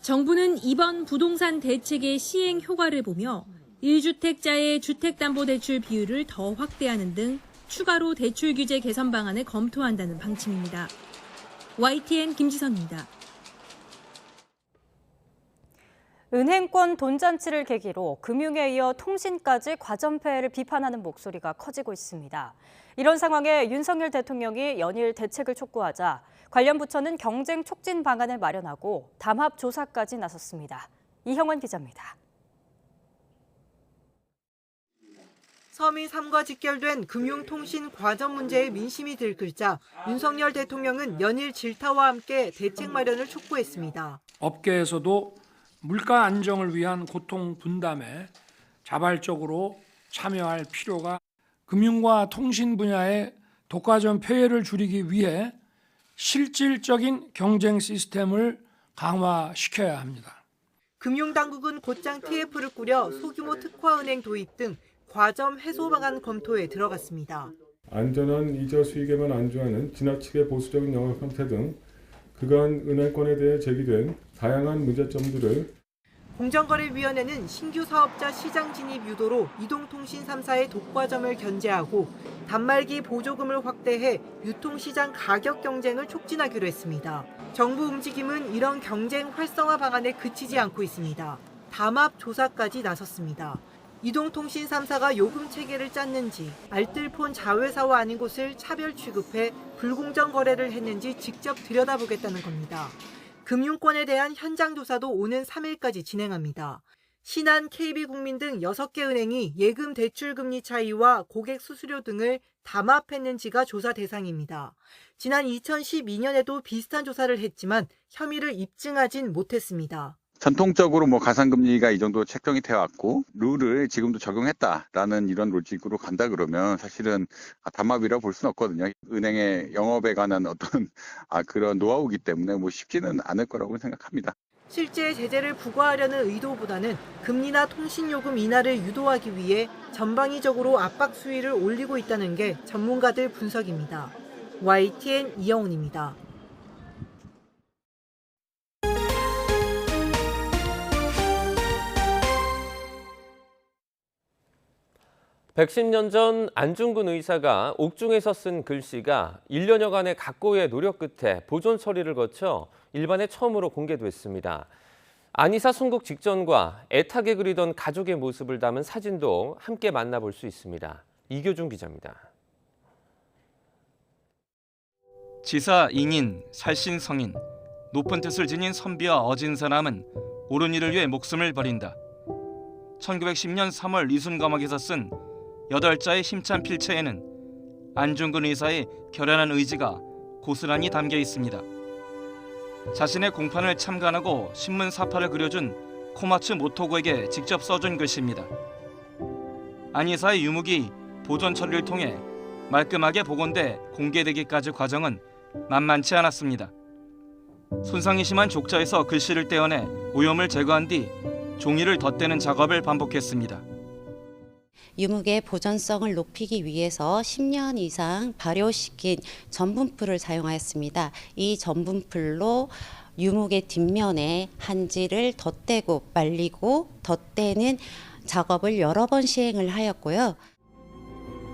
정부는 이번 부동산 대책의 시행 효과를 보며 1주택자의 주택담보대출 비율을 더 확대하는 등 추가로 대출 규제 개선 방안을 검토한다는 방침입니다. YTN 김지선입니다. 은행권 돈잔치를 계기로 금융에 이어 통신까지 과점폐해를 비판하는 목소리가 커지고 있습니다. 이런 상황에 윤석열 대통령이 연일 대책을 촉구하자 관련 부처는 경쟁 촉진 방안을 마련하고 담합 조사까지 나섰습니다. 이형원 기자입니다. 서민 3과 직결된 금융통신 과점 문제에 민심이 들끓자 윤석열 대통령은 연일 질타와 함께 대책 마련을 촉구했습니다. 업계에서도 물가 안정을 위한 고통 분담에 자발적으로 참여할 필요가 금융과 통신 분야의 독과점 폐해를 줄이기 위해 실질적인 경쟁 시스템을 강화시켜야 합니다. 금융당국은 곧장 TF를 꾸려 소규모 특화은행 도입 등 과점 해소 방안 검토에 들어갔습니다. 안전한 이자 수익에만 안주하는 지나치게 보수적인 영업 형태 등 그간 은행권에 대해 제기된 다양한 문제점들을 공정거래위원회는 신규 사업자 시장 진입 유도로 이동통신 3사의 독과점을 견제하고 단말기 보조금을 확대해 유통시장 가격 경쟁을 촉진하기로 했습니다. 정부 움직임은 이런 경쟁 활성화 방안에 그치지 않고 있습니다. 담합 조사까지 나섰습니다. 이동통신 3사가 요금 체계를 짰는지, 알뜰폰 자회사와 아닌 곳을 차별 취급해 불공정 거래를 했는지 직접 들여다보겠다는 겁니다. 금융권에 대한 현장 조사도 오는 3일까지 진행합니다. 신한, KB국민 등 6개 은행이 예금 대출 금리 차이와 고객 수수료 등을 담합했는지가 조사 대상입니다. 지난 2012년에도 비슷한 조사를 했지만 혐의를 입증하진 못했습니다. 전통적으로 가상금리가 이 정도 책정이 되어 왔고 룰을 지금도 적용했다라는 이런 로직으로 간다 그러면 사실은 담합이라고 볼 수는 없거든요. 은행의 영업에 관한 어떤 그런 노하우이기 때문에 쉽지는 않을 거라고 생각합니다. 실제 제재를 부과하려는 의도보다는 금리나 통신요금 인하를 유도하기 위해 전방위적으로 압박 수위를 올리고 있다는 게 전문가들 분석입니다. YTN 이영훈입니다. 110년 전 안중근 의사가 옥중에서 쓴 글씨가 1년여간의 각고의 노력 끝에 보존 처리를 거쳐 일반에 처음으로 공개됐습니다. 안이사 순국 직전과 애타게 그리던 가족의 모습을 담은 사진도 함께 만나볼 수 있습니다. 이교준 기자입니다. 지사, 인인, 살신, 성인, 높은 뜻을 지닌 선비와 어진 사람은 옳은 일을 위해 목숨을 버린다. 1910년 3월 이순감옥에서 쓴 8자의 힘찬 필체에는 안중근 의사의 결연한 의지가 고스란히 담겨 있습니다. 자신의 공판을 참관하고 신문 사파를 그려준 코마츠 모토고에게 직접 써준 글씨입니다. 안 의사의 유목이 보존 처리를 통해 말끔하게 복원돼 공개되기까지 과정은 만만치 않았습니다. 손상이 심한 족자에서 글씨를 떼어내 오염을 제거한 뒤 종이를 덧대는 작업을 반복했습니다. 유목의 보존성을 높이기 위해서 10년 이상 발효시킨 전분풀을 사용하였습니다. 이 전분풀로 유목의 뒷면에 한지를 덧대고 말리고 덧대는 작업을 여러 번 시행을 하였고요.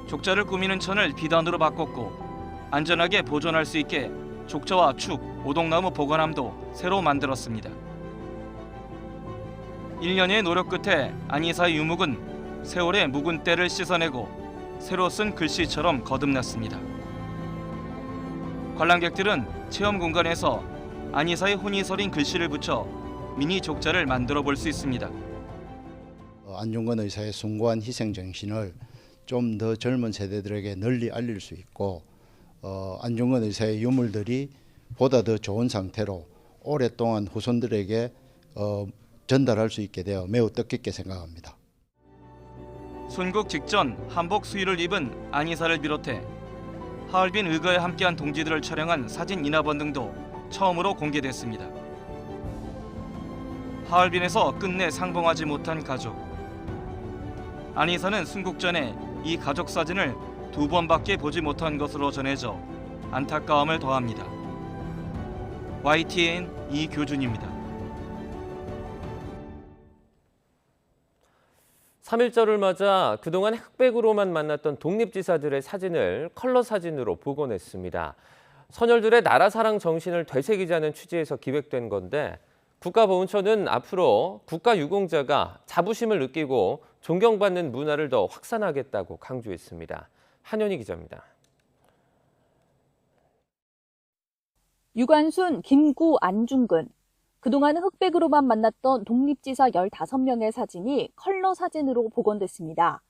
족자를 꾸미는 천을 비단으로 바꿨고 안전하게 보존할 수 있게 족저와 축, 오동나무 보관함도 새로 만들었습니다. 1년의 노력 끝에 안이사의 유목은 세월의 묵은 때를 씻어내고 새로 쓴 글씨처럼 거듭났습니다. 관람객들은 체험 공간에서 안이사의 혼이 서린 글씨를 붙여 미니 족자를 만들어 볼 수 있습니다. 안중근 의사의 숭고한 희생 정신을 좀 더 젊은 세대들에게 널리 알릴 수 있고 안중근 의사의 유물들이 보다 더 좋은 상태로 오랫동안 후손들에게 전달할 수 있게 되어 매우 뜻깊게 생각합니다. 순국 직전 한복 수의를 입은 안이사를 비롯해 하얼빈 의거에 함께한 동지들을 촬영한 사진 인화본 등도 처음으로 공개됐습니다. 하얼빈에서 끝내 상봉하지 못한 가족. 안이사는 순국 전에 이 가족 사진을 2번밖에 보지 못한 것으로 전해져 안타까움을 더합니다. YTN 이교준입니다. 3.1절을 맞아 그동안 흑백으로만 만났던 독립지사들의 사진을 컬러 사진으로 복원했습니다. 선열들의 나라 사랑 정신을 되새기자는 취지에서 기획된 건데 국가보훈처는 앞으로 국가유공자가 자부심을 느끼고 존경받는 문화를 더 확산하겠다고 강조했습니다. 한현희 기자입니다. 유관순, 김구, 안중근. 그동안 흑백으로만 만났던 독립지사 15명의 사진이 컬러 사진으로 복원됐습니다.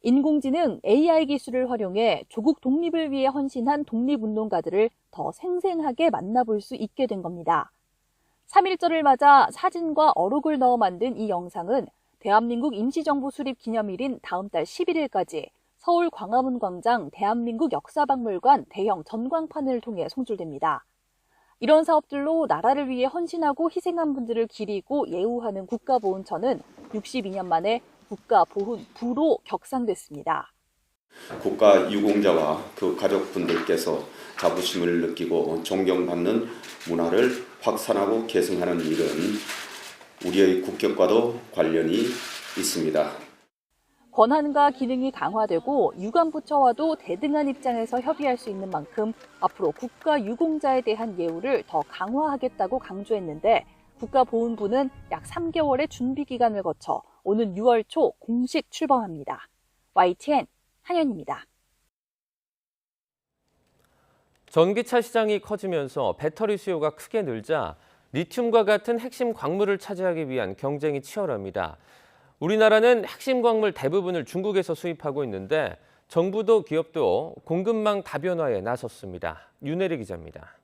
인공지능 AI 기술을 활용해 조국 독립을 위해 헌신한 독립운동가들을 더 생생하게 만나볼 수 있게 된 겁니다. 3.1절을 맞아 사진과 어록을 넣어 만든 이 영상은 대한민국 임시정부 수립 기념일인 다음 달 11일까지 서울 광화문 광장 대한민국 역사박물관 대형 전광판을 통해 송출됩니다. 이런 사업들로 나라를 위해 헌신하고 희생한 분들을 기리고 예우하는 국가보훈처는 62년 만에 국가보훈부로 격상됐습니다. 국가유공자와 그 가족분들께서 자부심을 느끼고 존경받는 문화를 확산하고 계승하는 일은 우리의 국격과도 관련이 있습니다. 권한과 기능이 강화되고 유관부처와도 대등한 입장에서 협의할 수 있는 만큼 앞으로 국가유공자에 대한 예우를 더 강화하겠다고 강조했는데 국가보훈부는 약 3개월의 준비 기간을 거쳐 오는 6월 초 공식 출범합니다. YTN 한현입니다. 전기차 시장이 커지면서 배터리 수요가 크게 늘자 리튬과 같은 핵심 광물을 차지하기 위한 경쟁이 치열합니다. 우리나라는 핵심 광물 대부분을 중국에서 수입하고 있는데 정부도 기업도 공급망 다변화에 나섰습니다. 윤혜리 기자입니다.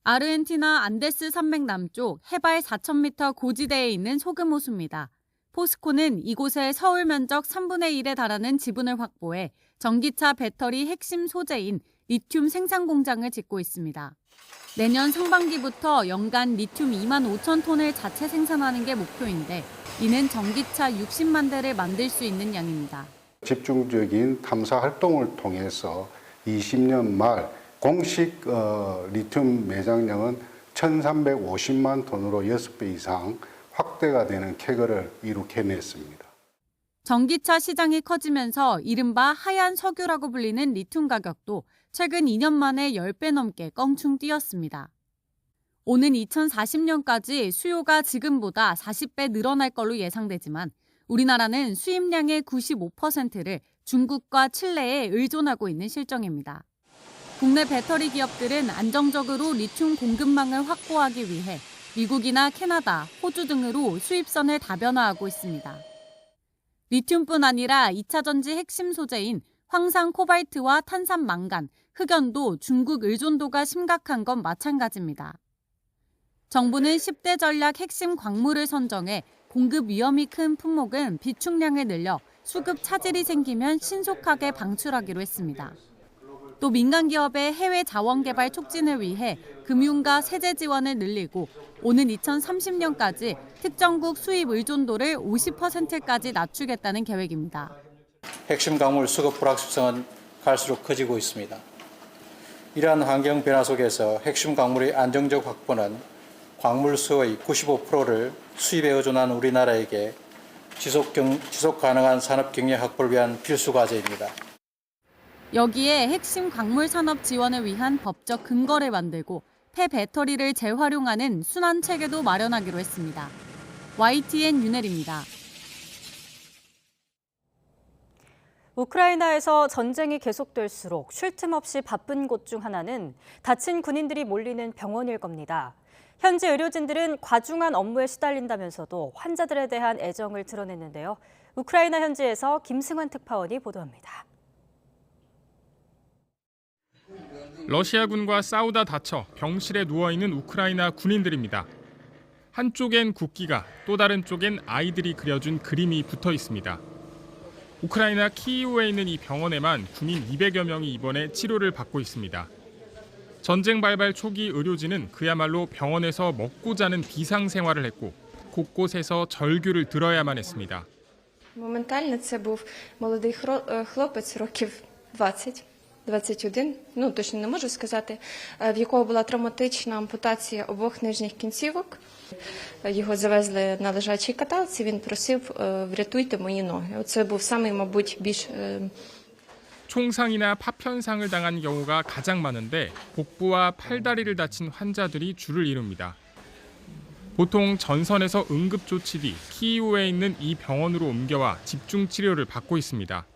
아르헨티나 안데스 산맥 남쪽 해발 4,000m 고지대에 있는 소금호수입니다. 포스코는 이곳에 서울 면적 3분의 1에 달하는 지분을 확보해 전기차 배터리 핵심 소재인 리튬 생산 공장을 짓고 있습니다. 내년 상반기부터 연간 리튬 2만 5천 톤을 자체 생산하는 게 목표인데 이는 전기차 60만 대를 만들 수 있는 양입니다. 집중적인 탐사 활동을 통해서 20년 말 공식 리튬 매장량은 1,350만 톤으로 6배 이상 확대가 되는 쾌거를 이룩해냈습니다. 전기차 시장이 커지면서 이른바 하얀 석유라고 불리는 리튬 가격도 최근 2년 만에 10배 넘게 껑충 뛰었습니다. 오는 2040년까지 수요가 지금보다 40배 늘어날 걸로 예상되지만 우리나라는 수입량의 95%를 중국과 칠레에 의존하고 있는 실정입니다. 국내 배터리 기업들은 안정적으로 리튬 공급망을 확보하기 위해 미국이나 캐나다, 호주 등으로 수입선을 다변화하고 있습니다. 리튬뿐 아니라 2차 전지 핵심 소재인 황산 코발트와 탄산 망간, 흑연도 중국 의존도가 심각한 건 마찬가지입니다. 정부는 10대 전략 핵심 광물을 선정해 공급 위험이 큰 품목은 비축량을 늘려 수급 차질이 생기면 신속하게 방출하기로 했습니다. 또 민간 기업의 해외 자원 개발 촉진을 위해 금융과 세제 지원을 늘리고 오는 2030년까지 특정국 수입 의존도를 50%까지 낮추겠다는 계획입니다. 핵심 광물 수급 불확실성은 갈수록 커지고 있습니다. 이러한 환경 변화 속에서 핵심 광물의 안정적 확보는 광물 수요의 95%를 수입에 의존한 우리나라에게 지속 가능한 산업 경제 확보를 위한 필수 과제입니다. 여기에 핵심 광물 산업 지원을 위한 법적 근거를 만들고 폐배터리를 재활용하는 순환 체계도 마련하기로 했습니다. YTN 윤혜리입니다. 우크라이나에서 전쟁이 계속될수록 쉴 틈 없이 바쁜 곳 중 하나는 다친 군인들이 몰리는 병원일 겁니다. 현지 의료진들은 과중한 업무에 시달린다면서도 환자들에 대한 애정을 드러냈는데요. 우크라이나 현지에서 김승환 특파원이 보도합니다. 러시아군과 싸우다 다쳐 병실에 누워있는 우크라이나 군인들입니다. 한쪽엔 국기가, 또 다른 쪽엔 아이들이 그려준 그림이 붙어 있습니다. 우크라이나 키이우에 있는 이 병원에만 군인 200여 명이 입원해 치료를 받고 있습니다. 전쟁 발발 초기 의료진은 그야말로 병원에서 먹고 자는 비상 생활을 했고 곳곳에서 절규를 들어야만 했습니다. Моментально це був молодий хлопець років 20-21, точно не можу сказати, в якого була травматична ампутація обох нижніх кінцівок. Його завезли на лежачій каталці, він просив врятуйте мої ноги. Це був самий, мабуть, більш 총상이나 파편상을 당한 경우가 가장 많은데 복부와 팔다리를 다친 환자들이 줄을 이룹니다. 보통 전선에서 응급조치 뒤 키이우에 있는 이 병원으로 옮겨와 집중 치료를 받고 있습니다.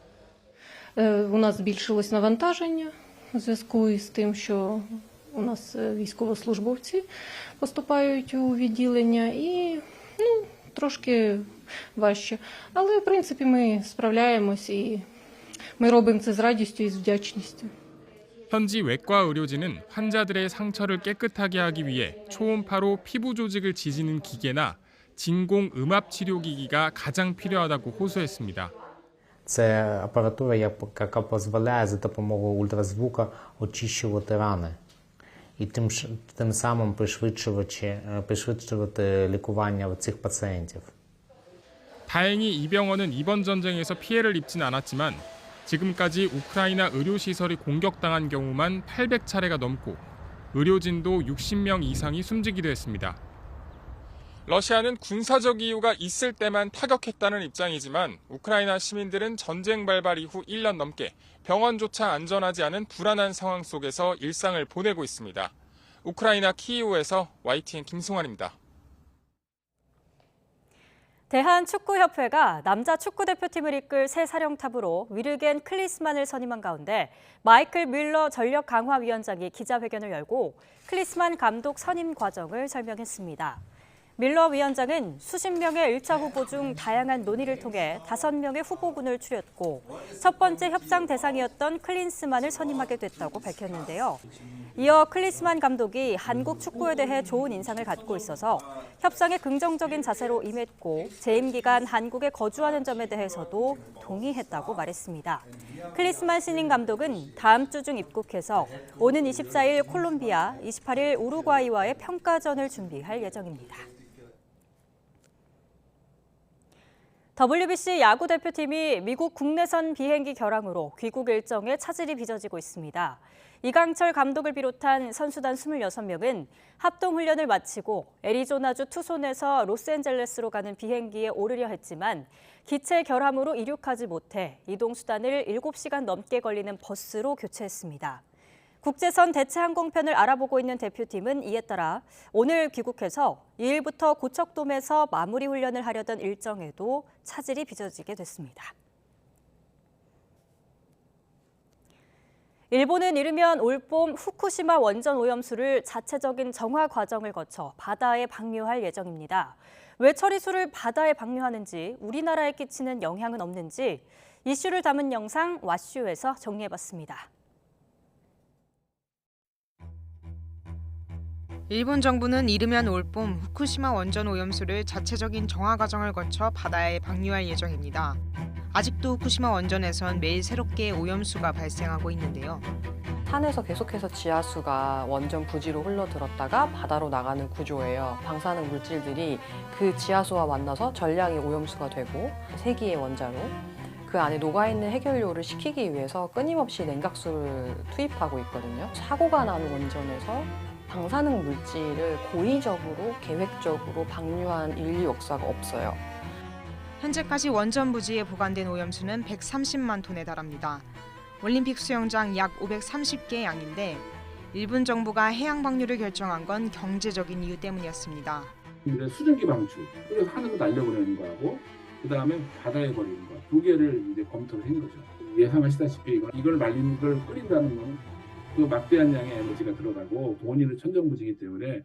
У нас збільшилось навантаження у зв'язку із тим, що у нас військовослужбовці поступають у відділення і трошки важче. Але, в принципі, ми справляємось і ми робимо це з радістю і з вдячністю. 현지 외과 의료진은 환자들의 상처를 깨끗하게 하기 위해 초음파로 피부 조직을 지지는 기계나 진공 음압 치료 기기가 가장 필요하다고 호소했습니다. Це апаратура, яка дозволяє за допомогою ультразвука очищувати рани і тим самим пришвидшувати лікування цих пацієнтів. 다행히 이 병원은 이번 전쟁에서 피해를 입진 않았지만 지금까지 우크라이나 의료시설이 공격당한 경우만 800차례가 넘고 의료진도 60명 이상이 숨지기도 했습니다. 러시아는 군사적 이유가 있을 때만 타격했다는 입장이지만 우크라이나 시민들은 전쟁 발발 이후 1년 넘게 병원조차 안전하지 않은 불안한 상황 속에서 일상을 보내고 있습니다. 우크라이나 키이우에서 YTN 김승환입니다. 대한축구협회가 남자 축구대표팀을 이끌 새 사령탑으로 위르겐 클리스만을 선임한 가운데 마이클 뮬러 전력강화위원장이 기자회견을 열고 클리스만 감독 선임 과정을 설명했습니다. 밀러 위원장은 수십 명의 1차 후보 중 다양한 논의를 통해 5명의 후보군을 추렸고 첫 번째 협상 대상이었던 클린스만을 선임하게 됐다고 밝혔는데요. 이어 클린스만 감독이 한국 축구에 대해 좋은 인상을 갖고 있어서 협상에 긍정적인 자세로 임했고 재임 기간 한국에 거주하는 점에 대해서도 동의했다고 말했습니다. 클린스만 신임 감독은 다음 주 중 입국해서 오는 24일 콜롬비아, 28일 우루과이와의 평가전을 준비할 예정입니다. WBC 야구 대표팀이 미국 국내선 비행기 결항으로 귀국 일정에 차질이 빚어지고 있습니다. 이강철 감독을 비롯한 선수단 26명은 합동훈련을 마치고 애리조나주 투손에서 로스앤젤레스로 가는 비행기에 오르려 했지만 기체 결함으로 이륙하지 못해 이동수단을 7시간 넘게 걸리는 버스로 교체했습니다. 국제선 대체 항공편을 알아보고 있는 대표팀은 이에 따라 오늘 귀국해서 2일부터 고척돔에서 마무리 훈련을 하려던 일정에도 차질이 빚어지게 됐습니다. 일본은 이르면 올봄 후쿠시마 원전 오염수를 자체적인 정화 과정을 거쳐 바다에 방류할 예정입니다. 왜 처리수를 바다에 방류하는지, 우리나라에 끼치는 영향은 없는지 이슈를 담은 영상 왓슈에서 정리해봤습니다. 일본 정부는 이르면 올봄 후쿠시마 원전 오염수를 자체적인 정화 과정을 거쳐 바다에 방류할 예정입니다. 아직도 후쿠시마 원전에선 매일 새롭게 오염수가 발생하고 있는데요. 산에서 계속해서 지하수가 원전 부지로 흘러들었다가 바다로 나가는 구조예요. 방사능 물질들이 그 지하수와 만나서 전량이 오염수가 되고 세기의 원자로 그 안에 녹아있는 해결료를 식히기 위해서 끊임없이 냉각수를 투입하고 있거든요. 사고가 난 원전에서 방사능 물질을 고의적으로 계획적으로 방류한 인류 역사가 없어요. 현재까지 원전 부지에 보관된 오염수는 130만 톤에 달합니다. 올림픽 수영장 약 530개 양인데 일본 정부가 해양 방류를 결정한 건 경제적인 이유 때문이었습니다. 수증기 방출, 그래서 하늘로 날려보내는 거하고 그다음에 바다에 버리는 거 두 개를 이제 검토를 한 거죠. 예상하시다시피 이걸 말린 걸 끓인다는 건 그 막대한 양의 에너지가 들어가고 돈이 천정부지이기 때문에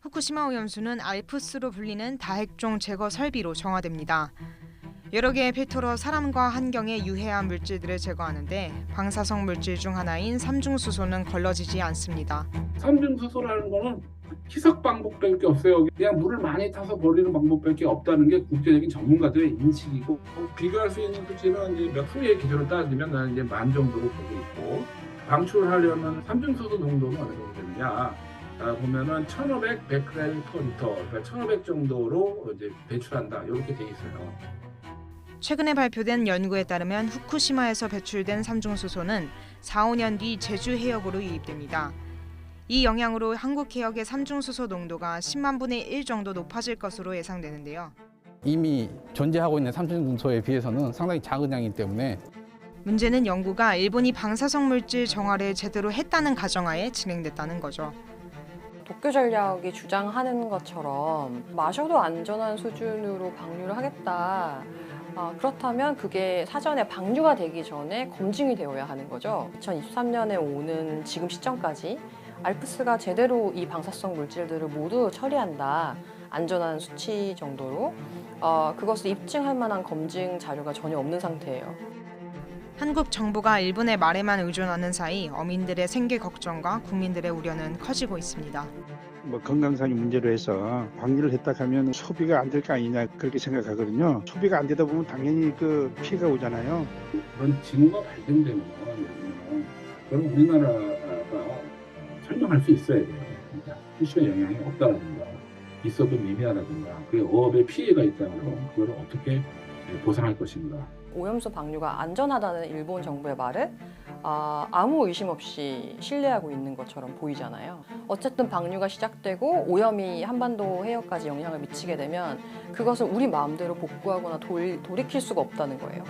후쿠시마 오염수는 알프스로 불리는 다핵종 제거 설비로 정화됩니다. 여러 개의 필터로 사람과 환경에 유해한 물질들을 제거하는데 방사성 물질 중 하나인 삼중수소는 걸러지지 않습니다. 삼중수소라는 거는 희석 방법밖에 없어요. 그냥 물을 많이 타서 버리는 방법밖에 없다는 게 국제적인 전문가들의 인식이고, 비교할 수 있는 수치는 이제 몇 수의 기준을 따지면 나는 이제 10,000 정도로 보고 있고, 방출을 하려면 삼중수소 농도는 어느 정도 되느냐 보면은 1,500 베크렐 퍼 리터, 그러니까 1,500 정도로 이제 배출한다 이렇게 돼 있어요. 최근에 발표된 연구에 따르면 후쿠시마에서 배출된 삼중수소는 4-5년 뒤 제주 해역으로 유입됩니다. 이 영향으로 한국 해역의 삼중수소 농도가 10만 분의 1 정도 높아질 것으로 예상되는데요. 이미 존재하고 있는 삼중수소에 비해서는 상당히 작은 양이기 때문에 문제는 연구가 일본이 방사성 물질 정화를 제대로 했다는 가정하에 진행됐다는 거죠. 도쿄 전략이 주장하는 것처럼 마셔도 안전한 수준으로 방류를 하겠다. 그렇다면 그게 사전에 방류가 되기 전에 검증이 되어야 하는 거죠. 2023년에 오는 지금 시점까지 알프스가 제대로 이 방사성 물질들을 모두 처리한다. 안전한 수치 정도로 그것을 입증할 만한 검증 자료가 전혀 없는 상태예요. 한국 정부가 일본의 말에만 의존하는 사이 어민들의 생계 걱정과 국민들의 우려는 커지고 있습니다. 건강상의 문제로 해서 방류를 했다 하면 소비가 안 될 거 아니냐 그렇게 생각하거든요. 소비가 안 되다 보면 당연히 그 피해가 오잖아요. 그런 징후가 발견되면 그럼 우리나라가 설명할 수 있어야 돼요. 그러니까 수시에 영향이 없다든가 있어도 미미하다든가 그게 어업에 피해가 있다면 그걸 어떻게 보상할 것인가. 오염수 방류가 안전하다는 일본 정부의 말을 아무 의심 없이 신뢰하고 있는 것처럼 보이잖아요. 어쨌든 방류가 시작되고 오염이 한반도 해역까지 영향을 미치게 되면 그것을 우리 마음대로 복구하거나 돌이킬 수가 없다는 거예요.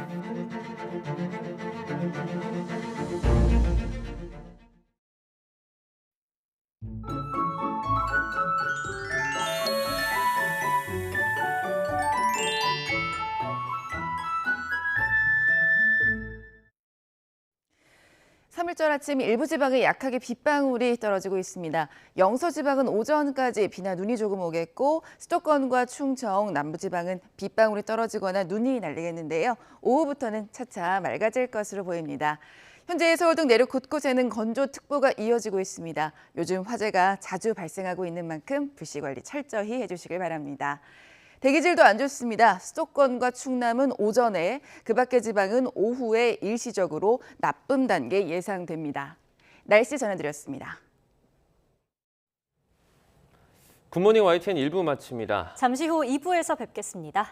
삼일절 아침 일부 지방에 약하게 빗방울이 떨어지고 있습니다. 영서 지방은 오전까지 비나 눈이 조금 오겠고 수도권과 충청, 남부 지방은 빗방울이 떨어지거나 눈이 날리겠는데요. 오후부터는 차차 맑아질 것으로 보입니다. 현재 서울 등 내륙 곳곳에는 건조특보가 이어지고 있습니다. 요즘 화재가 자주 발생하고 있는 만큼 불씨 관리 철저히 해주시길 바랍니다. 대기질도 안 좋습니다. 수도권과 충남은 오전에, 그 밖의 지방은 오후에 일시적으로 나쁨 단계 예상됩니다. 날씨 전해드렸습니다. 굿모닝 YTN 1부 마칩니다. 잠시 후 2부에서 뵙겠습니다.